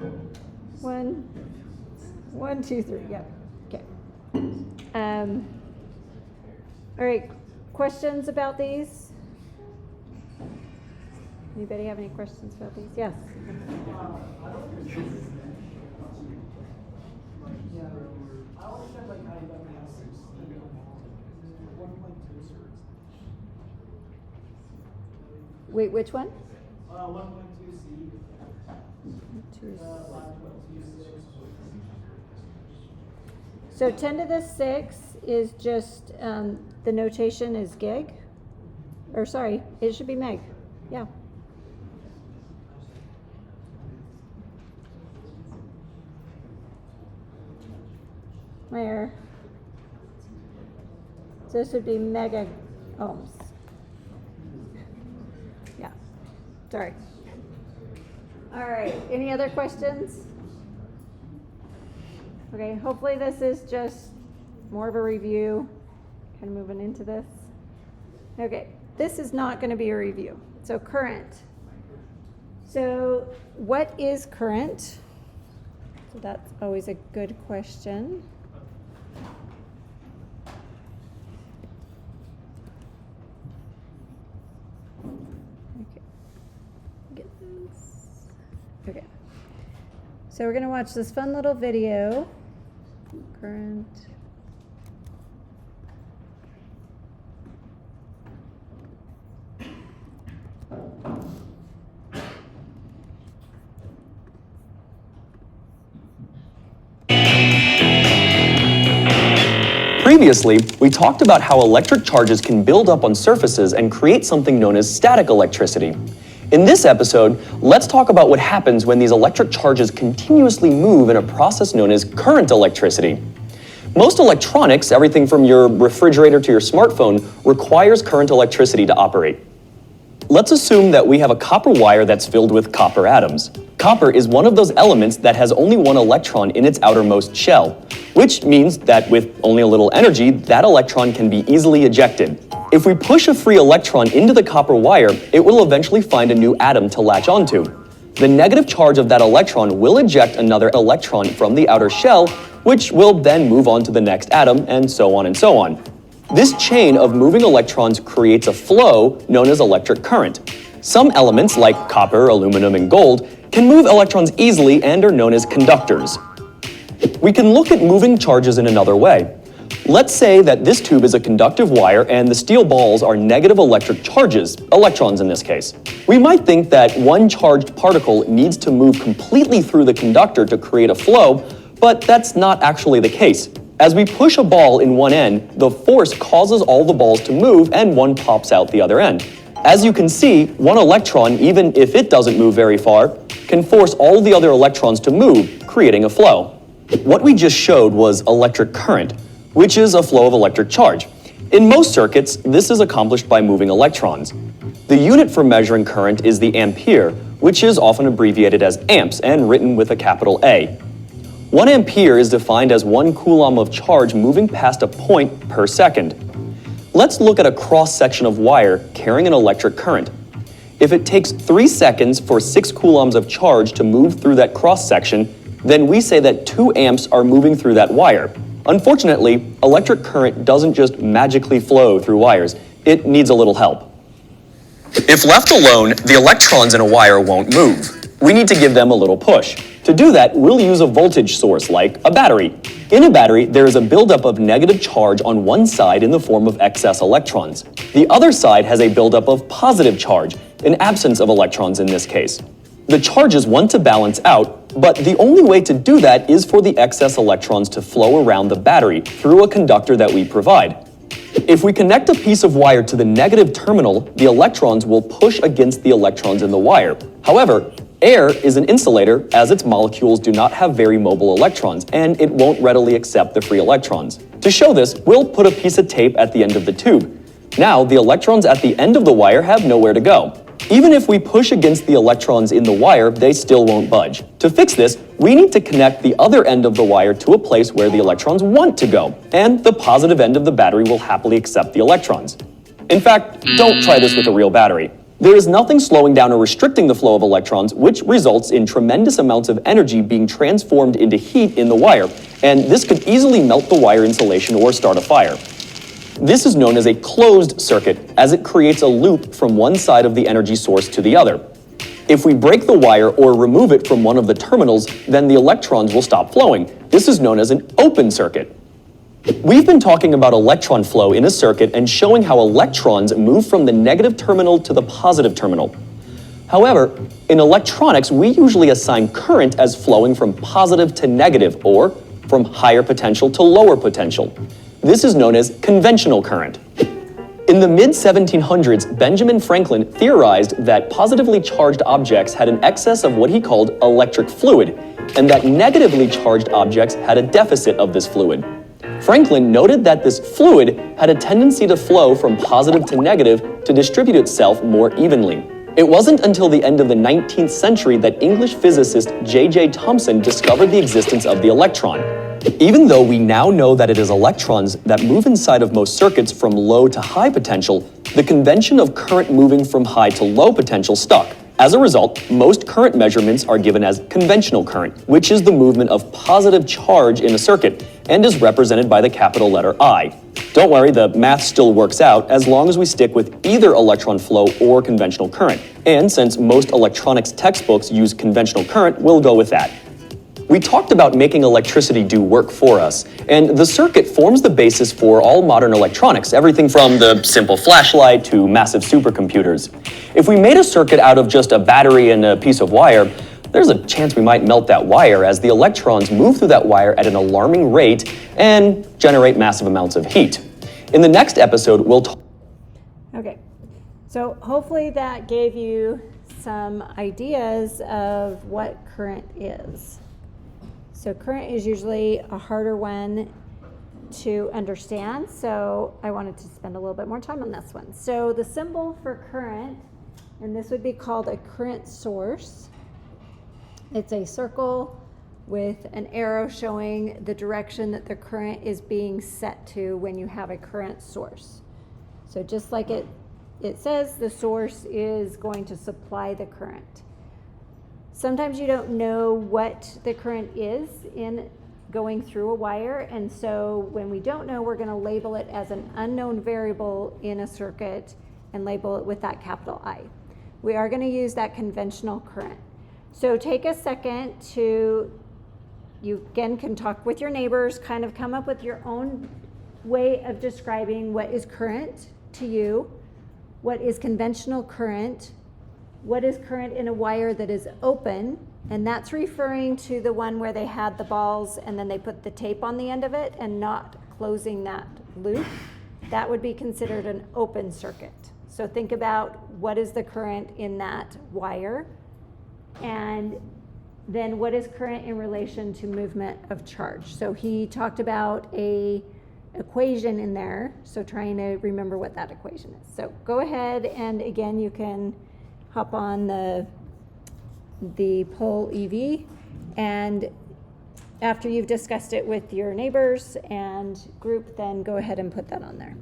right. Okay. 1, 2, 3. Yep. Okay. All right. Questions about these? Anybody have any questions about these? Yes. Wait, which one? 1.2C. So 10 to the 6 is just, the notation is gig. Or sorry, it should be meg. Yeah. My error. So this would be mega ohms. Yeah. Sorry. All right. Any other questions? Okay. Hopefully this is just more of a review. Kind of moving into this. Okay. This is not going to be a review. So current. So what is current? So that's always a good question. Okay. Get this. Okay. So we're going to watch this fun little video. Current. Previously, we talked about how electric charges can build up on surfaces and create something known as static electricity. In this episode, let's talk about what happens when these electric charges continuously move in a process known as current electricity. Most electronics, everything from your refrigerator to your smartphone, requires current electricity to operate. Let's assume that we have a copper wire that's filled with copper atoms. Copper is one of those elements that has only one electron in its outermost shell, which means that with only a little energy, that electron can be easily ejected. If we push a free electron into the copper wire, it will eventually find a new atom to latch onto. The negative charge of that electron will eject another electron from the outer shell, which will then move on to the next atom, and so on and so on. This chain of moving electrons creates a flow known as electric current. Some elements, like copper, aluminum, and gold, can move electrons easily and are known as conductors. We can look at moving charges in another way. Let's say that this tube is a conductive wire and the steel balls are negative electric charges, electrons in this case. We might think that one charged particle needs to move completely through the conductor to create a flow, but that's not actually the case. As we push a ball in one end, the force causes all the balls to move and one pops out the other end. As you can see, one electron, even if it doesn't move very far, can force all the other electrons to move, creating a flow. What we just showed was electric current, which is a flow of electric charge. In most circuits, this is accomplished by moving electrons. The unit for measuring current is the ampere, which is often abbreviated as amps and written with a capital A. 1 ampere is defined as 1 coulomb of charge moving past a point per second. Let's look at a cross-section of wire carrying an electric current. If it takes 3 seconds for 6 coulombs of charge to move through that cross-section, then we say that 2 amps are moving through that wire. Unfortunately, electric current doesn't just magically flow through wires. It needs a little help. If left alone, the electrons in a wire won't move. We need to give them a little push. To do that, we'll use a voltage source like a battery. In a battery, there is a buildup of negative charge on one side in the form of excess electrons. The other side has a buildup of positive charge, an absence of electrons in this case. The charges want to balance out, but the only way to do that is for the excess electrons to flow around the battery through a conductor that we provide. If we connect a piece of wire to the negative terminal, the electrons will push against the electrons in the wire. However, air is an insulator as its molecules do not have very mobile electrons, and it won't readily accept the free electrons. To show this, we'll put a piece of tape at the end of the tube. Now, the electrons at the end of the wire have nowhere to go. Even if we push against the electrons in the wire, they still won't budge. To fix this, we need to connect the other end of the wire to a place where the electrons want to go, and the positive end of the battery will happily accept the electrons. In fact, don't try this with a real battery. There is nothing slowing down or restricting the flow of electrons, which results in tremendous amounts of energy being transformed into heat in the wire, and this could easily melt the wire insulation or start a fire. This is known as a closed circuit, as it creates a loop from one side of the energy source to the other. If we break the wire or remove it from one of the terminals, then the electrons will stop flowing. This is known as an open circuit. We've been talking about electron flow in a circuit and showing how electrons move from the negative terminal to the positive terminal. However, in electronics, we usually assign current as flowing from positive to negative, or from higher potential to lower potential. This is known as conventional current. In the mid-1700s, Benjamin Franklin theorized that positively charged objects had an excess of what he called electric fluid, and that negatively charged objects had a deficit of this fluid. Franklin noted that this fluid had a tendency to flow from positive to negative to distribute itself more evenly. It wasn't until the end of the 19th century that English physicist J.J. Thomson discovered the existence of the electron. Even though we now know that it is electrons that move inside of most circuits from low to high potential, the convention of current moving from high to low potential stuck. As a result, most current measurements are given as conventional current, which is the movement of positive charge in a circuit, and is represented by the capital letter I. Don't worry, the math still works out as long as we stick with either electron flow or conventional current. And since most electronics textbooks use conventional current, we'll go with that. We talked about making electricity do work for us, and the circuit forms the basis for all modern electronics, everything from the simple flashlight to massive supercomputers. If we made a circuit out of just a battery and a piece of wire, there's a chance we might melt that wire as the electrons move through that wire at an alarming rate and generate massive amounts of heat. In the next episode, we'll talk. Okay, so hopefully that gave you some ideas of what current is. So current is usually a harder one to understand, so I wanted to spend a little bit more time on this one. So the symbol for current, and this would be called a current source. It's a circle with an arrow showing the direction that the current is being set to when you have a current source. So just like it says, the source is going to supply the current. Sometimes you don't know what the current is in going through a wire, and so when we don't know, we're going to label it as an unknown variable in a circuit and label it with that capital I. We are going to use that conventional current. So take a second to, you again can talk with your neighbors, kind of come up with your own way of describing what is current to you, what is conventional current, what is current in a wire that is open, and that's referring to the one where they had the balls and then they put the tape on the end of it and not closing that loop. That would be considered an open circuit. So think about what is the current in that wire, and then what is current in relation to movement of charge. So he talked about a equation in there, so trying to remember what that equation is. So go ahead, and again, you can hop on the poll EV, and after you've discussed it with your neighbors and group, then go ahead and put that on there.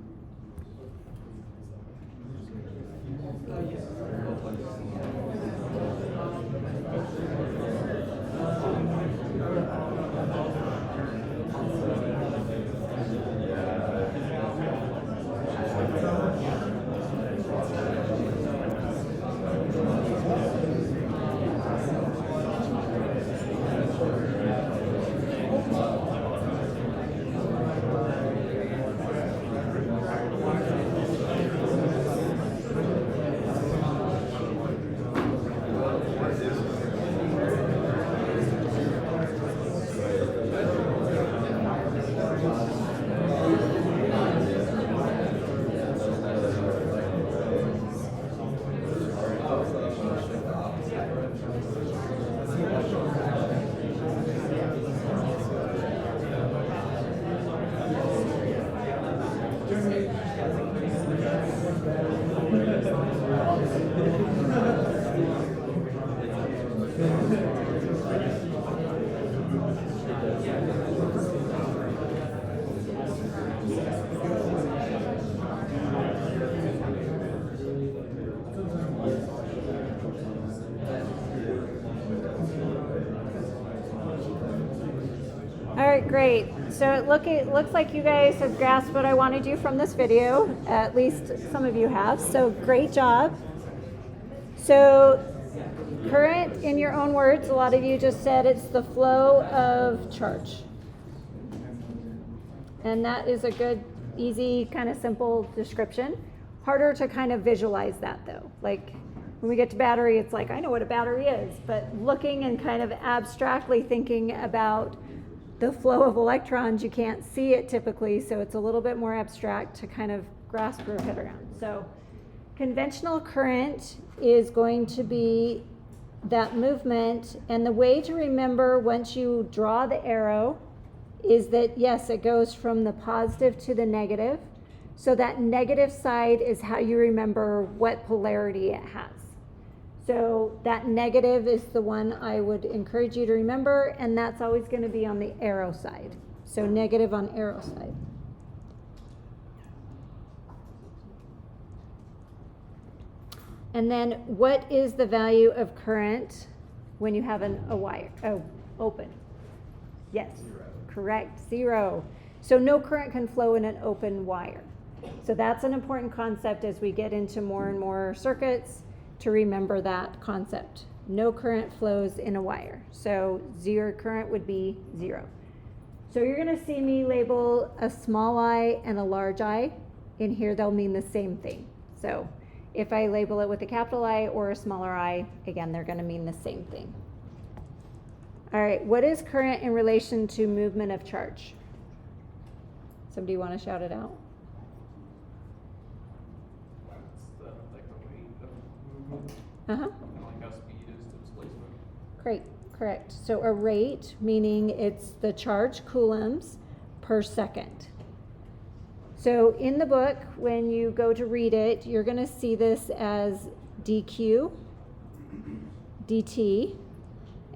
great. So it looks like you guys have grasped what I wanted you from this video. At least some of you have. So great job. So current, in your own words, a lot of you just said it's the flow of charge. And that is a good, easy, kind of simple description. Harder to kind of visualize that though. Like when we get to battery, it's like, I know what a battery is, but looking and kind of abstractly thinking about the flow of electrons, you can't see it typically, so it's a little bit more abstract to kind of grasp your head around. So conventional current is going to be that movement, and the way to remember once you draw the arrow is that, yes, it goes from the positive to the negative. So that negative side is how you remember what polarity it has. So that negative is the one I would encourage you to remember, and that's always going to be on the arrow side. So negative on arrow side. And then what is the value of current when you have a wire? Oh, open. Yes, correct, 0. So no current can flow in an open wire. So that's an important concept as we get into more and more circuits to remember that concept. No current flows in a wire. So 0 current would be 0. So you're going to see me label a small I and a large I. In here they'll mean the same thing. So if I label it with a capital I or a smaller I, again, they're going to mean the same thing. All right, what is current in relation to movement of charge? Somebody want to shout it out? Uh-huh. Like how speed is to displacement. Great, correct. So a rate, meaning it's the charge coulombs per second. So in the book, when you go to read it, you're going to see this as dq, dt,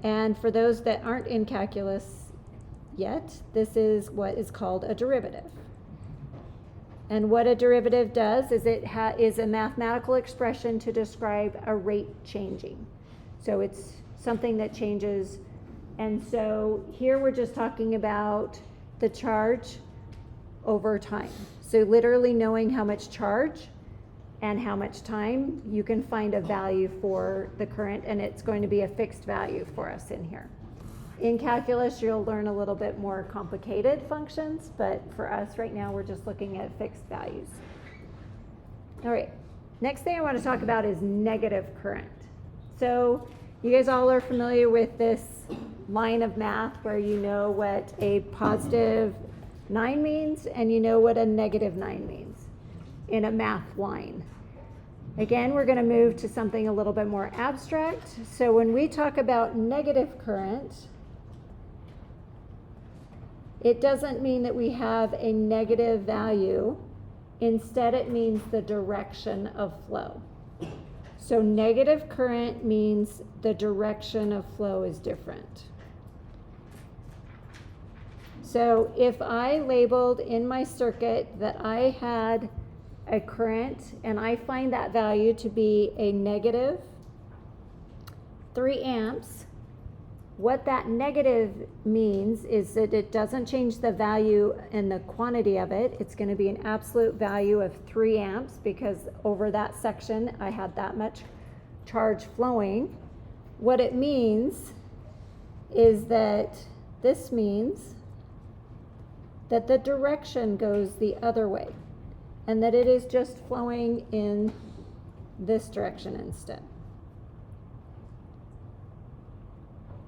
and for those that aren't in calculus yet, this is what is called a derivative. And what a derivative does is it is a mathematical expression to describe a rate changing. So it's something that changes. And so here we're just talking about the charge over time. So literally knowing how much charge and how much time, you can find a value for the current, and it's going to be a fixed value for us in here. In calculus, you'll learn a little bit more complicated functions, but for us right now, we're just looking at fixed values. All right, next thing I want to talk about is negative current. So you guys all are familiar with this line of math where you know what a positive 9 means and you know what a negative 9 means in a math line. Again, we're going to move to something a little bit more abstract. So when we talk about negative current, it doesn't mean that we have a negative value. Instead, it means the direction of flow. So negative current means the direction of flow is different. So if I labeled in my circuit that I had a current and I find that value to be a negative 3 amps, what that negative means is that it doesn't change the value and the quantity of it. It's going to be an absolute value of 3 amps because over that section I had that much charge flowing. What it means is that this means that the direction goes the other way and that it is just flowing in this direction instead.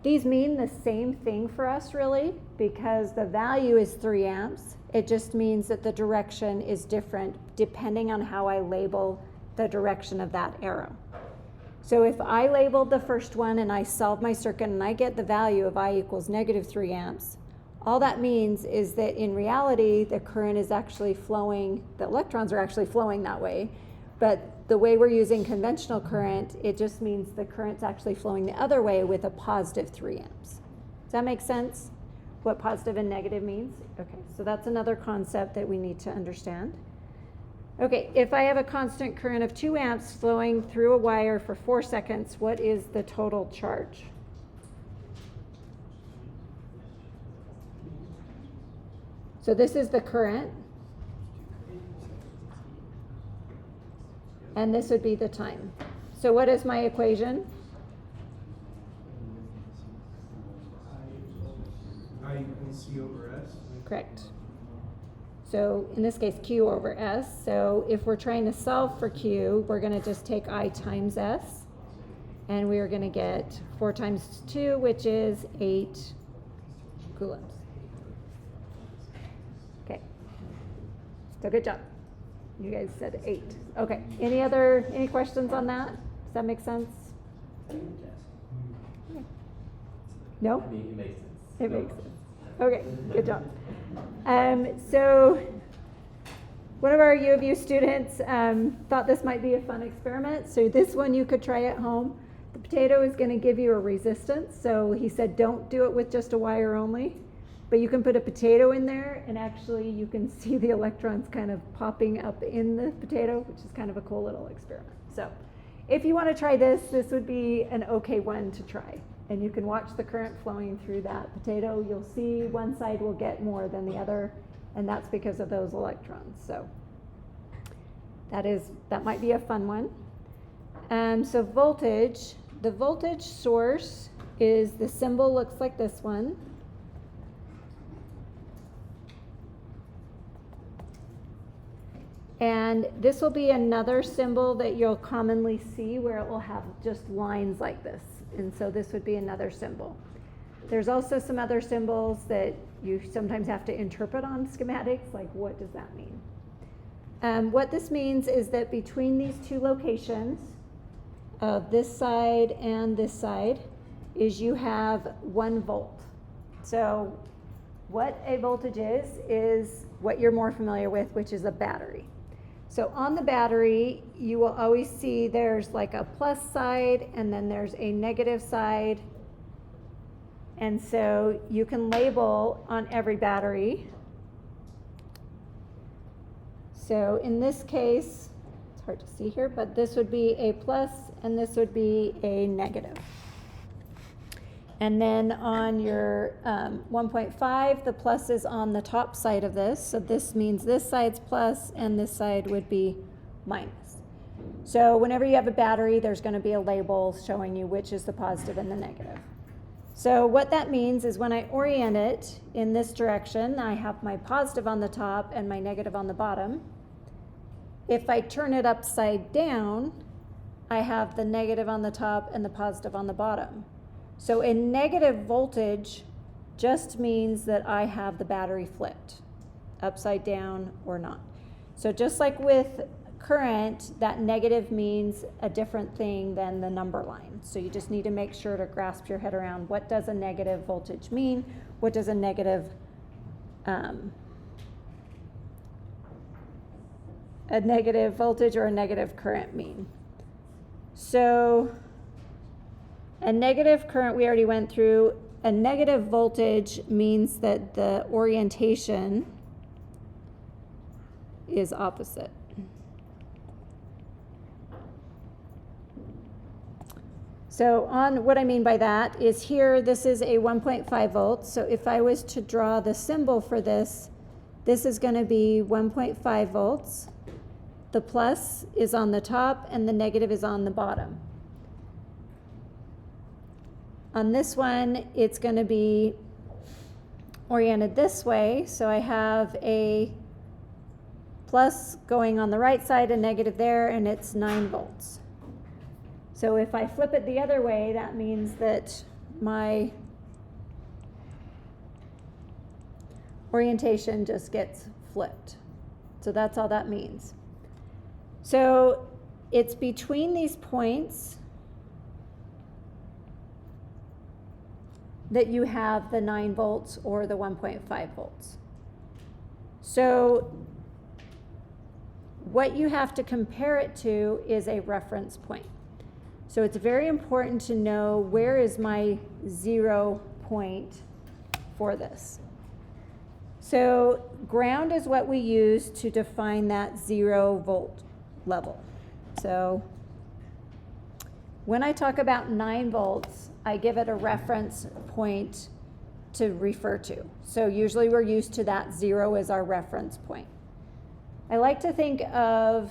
These mean the same thing for us really because the value is 3 amps. It just means that the direction is different depending on how I label the direction of that arrow. So if I labeled the first one and I solve my circuit and I get the value of I equals negative 3 amps, all that means is that in reality the current is actually flowing, the electrons are actually flowing that way, but the way we're using conventional current, it just means the current's actually flowing the other way with a positive 3 amps. Does that make sense? What positive and negative means? Okay, so that's another concept that we need to understand. Okay, if I have a constant current of 2 amps flowing through a wire for 4 seconds, what is the total charge? So this is the current. And this would be the time. So what is my equation? I equals C over S. Correct. So in this case, Q over S. So if we're trying to solve for Q, we're going to just take I times S. And we are going to get 4 times 2, which is 8 coulombs. Okay. So good job. You guys said 8. Okay. Any questions on that? Does that make sense? Okay. No? I mean, it makes sense. It makes sense. Okay, good job. So one of our U of U students thought this might be a fun experiment. So this one you could try at home. The potato is going to give you a resistance. So he said don't do it with just a wire only. But you can put a potato in there, and actually you can see the electrons kind of popping up in the potato, which is kind of a cool little experiment. So if you want to try this, this would be an okay one to try. And you can watch the current flowing through that potato. You'll see one side will get more than the other, and that's because of those electrons. So that might be a fun one. So voltage, the voltage source is, the symbol looks like this one. And this will be another symbol that you'll commonly see where it will have just lines like this. And so this would be another symbol. There's also some other symbols that you sometimes have to interpret on schematics, like what does that mean? What this means is that between these two locations, of this side and this side, is you have 1 volt. So what a voltage is what you're more familiar with, which is a battery. So on the battery, you will always see there's like a plus side and then there's a negative side. And so you can label on every battery. So in this case, it's hard to see here, but this would be a plus and this would be a negative. And then on your 1.5, the plus is on the top side of this. So this means this side's plus and this side would be minus. So whenever you have a battery, there's going to be a label showing you which is the positive and the negative. So what that means is when I orient it in this direction, I have my positive on the top and my negative on the bottom. If I turn it upside down, I have the negative on the top and the positive on the bottom. So a negative voltage just means that I have the battery flipped, upside down or not. So just like with current, that negative means a different thing than the number line. So you just need to make sure to grasp your head around what does a negative voltage mean? What does a negative voltage or a negative current mean? So a negative current we already went through. A negative voltage means that the orientation is opposite. So on what I mean by that is here, this is a 1.5 volts. So if I was to draw the symbol for this, this is going to be 1.5 volts. The plus is on the top and the negative is on the bottom. On this one, it's going to be oriented this way. So I have a plus going on the right side, a negative there, and it's 9 volts. So if I flip it the other way, that means that my orientation just gets flipped. So that's all that means. So it's between these points that you have the 9 volts or the 1.5 volts. So what you have to compare it to is a reference point. So it's very important to know where is my 0 point for this. So ground is what we use to define that 0 volt level. So when I talk about 9 volts, I give it a reference point to refer to. So usually we're used to that 0 as our reference point. I like to think of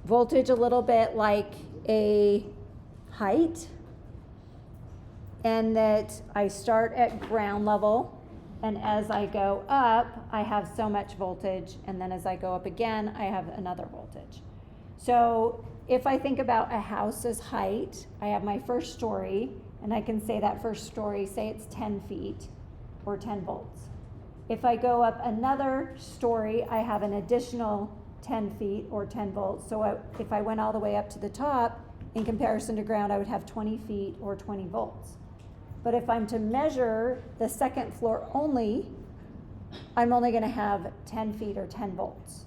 voltage a little bit like a height, and that I start at ground level, and as I go up, I have so much voltage, and then as I go up again, I have another voltage. So if I think about a house's height, I have my first story, and I can say that first story, say it's 10 feet or 10 volts. If I go up another story, I have an additional 10 feet or 10 volts. So if I went all the way up to the top, in comparison to ground, I would have 20 feet or 20 volts. But if I'm to measure the second floor only, I'm only gonna have 10 feet or 10 volts.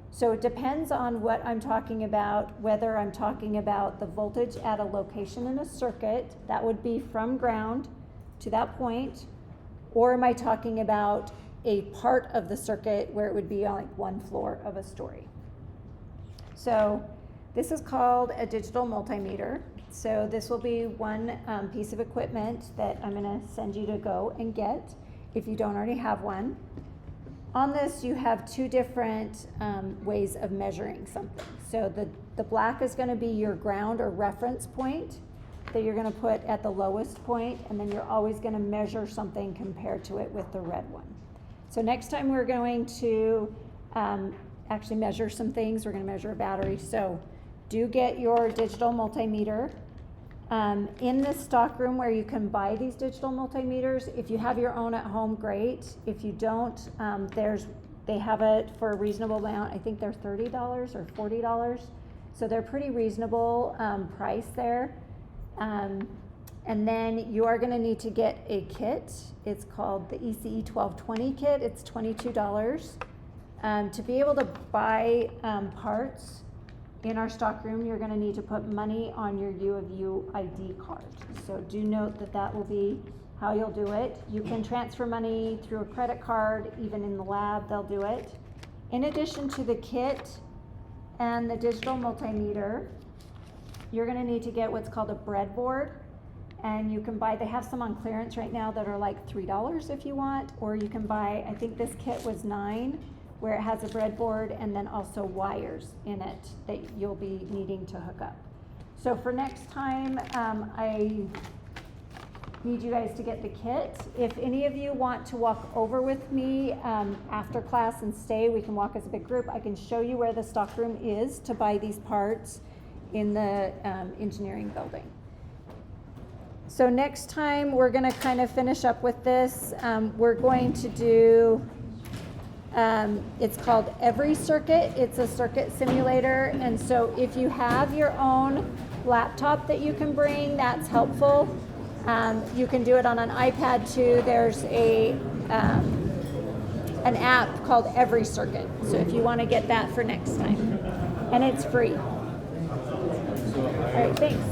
So it depends on what I'm talking about, whether I'm talking about the voltage at a location in a circuit, that would be from ground to that point, or am I talking about a part of the circuit where it would be on like one floor of a story. So this is called a digital multimeter. So this will be one piece of equipment that I'm gonna send you to go and get if you don't already have one. On this, you have two different ways of measuring something. So the black is gonna be your ground or reference point that you're gonna put at the lowest point, and then you're always gonna measure something compared to it with the red one. So next time we're going to actually measure some things. We're gonna measure a battery. So do get your digital multimeter. In the stockroom where you can buy these digital multimeters, if you have your own at home, great. If you don't, they have it for a reasonable amount. I think they're $30 or $40. So they're pretty reasonable price there. And then you are gonna need to get a kit. It's called the ECE 1220 kit. It's $22. To be able to buy parts in our stockroom, you're gonna need to put money on your U of U ID card. So do note that that will be how you'll do it. You can transfer money through a credit card, even in the lab, they'll do it. In addition to the kit and the digital multimeter, you're gonna need to get what's called a breadboard. And you can buy, they have some on clearance right now that are like $3 if you want, or you can buy, I think this kit was $9, where it has a breadboard and then also wires in it that you'll be needing to hook up. So for next time, I need you guys to get the kit. If any of you want to walk over with me after class and stay, we can walk as a big group. I can show you where the stockroom is to buy these parts in the engineering building. So next time, we're gonna kind of finish up with this. We're going to do, it's called Every Circuit. It's a circuit simulator. And so if you have your own laptop that you can bring, that's helpful. You can do it on an iPad too. There's an app called Every Circuit. So if you want to get that for next time. And it's free. All right, thanks.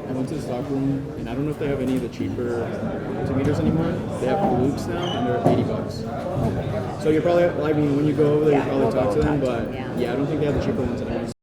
I went to the stockroom, and I don't know if they have any of the cheaper multimeters anymore. They have Loops now, and they're $80. So you're probably, I mean, when you go over there, you probably talk to them, but yeah, I don't think they have the cheaper ones anymore.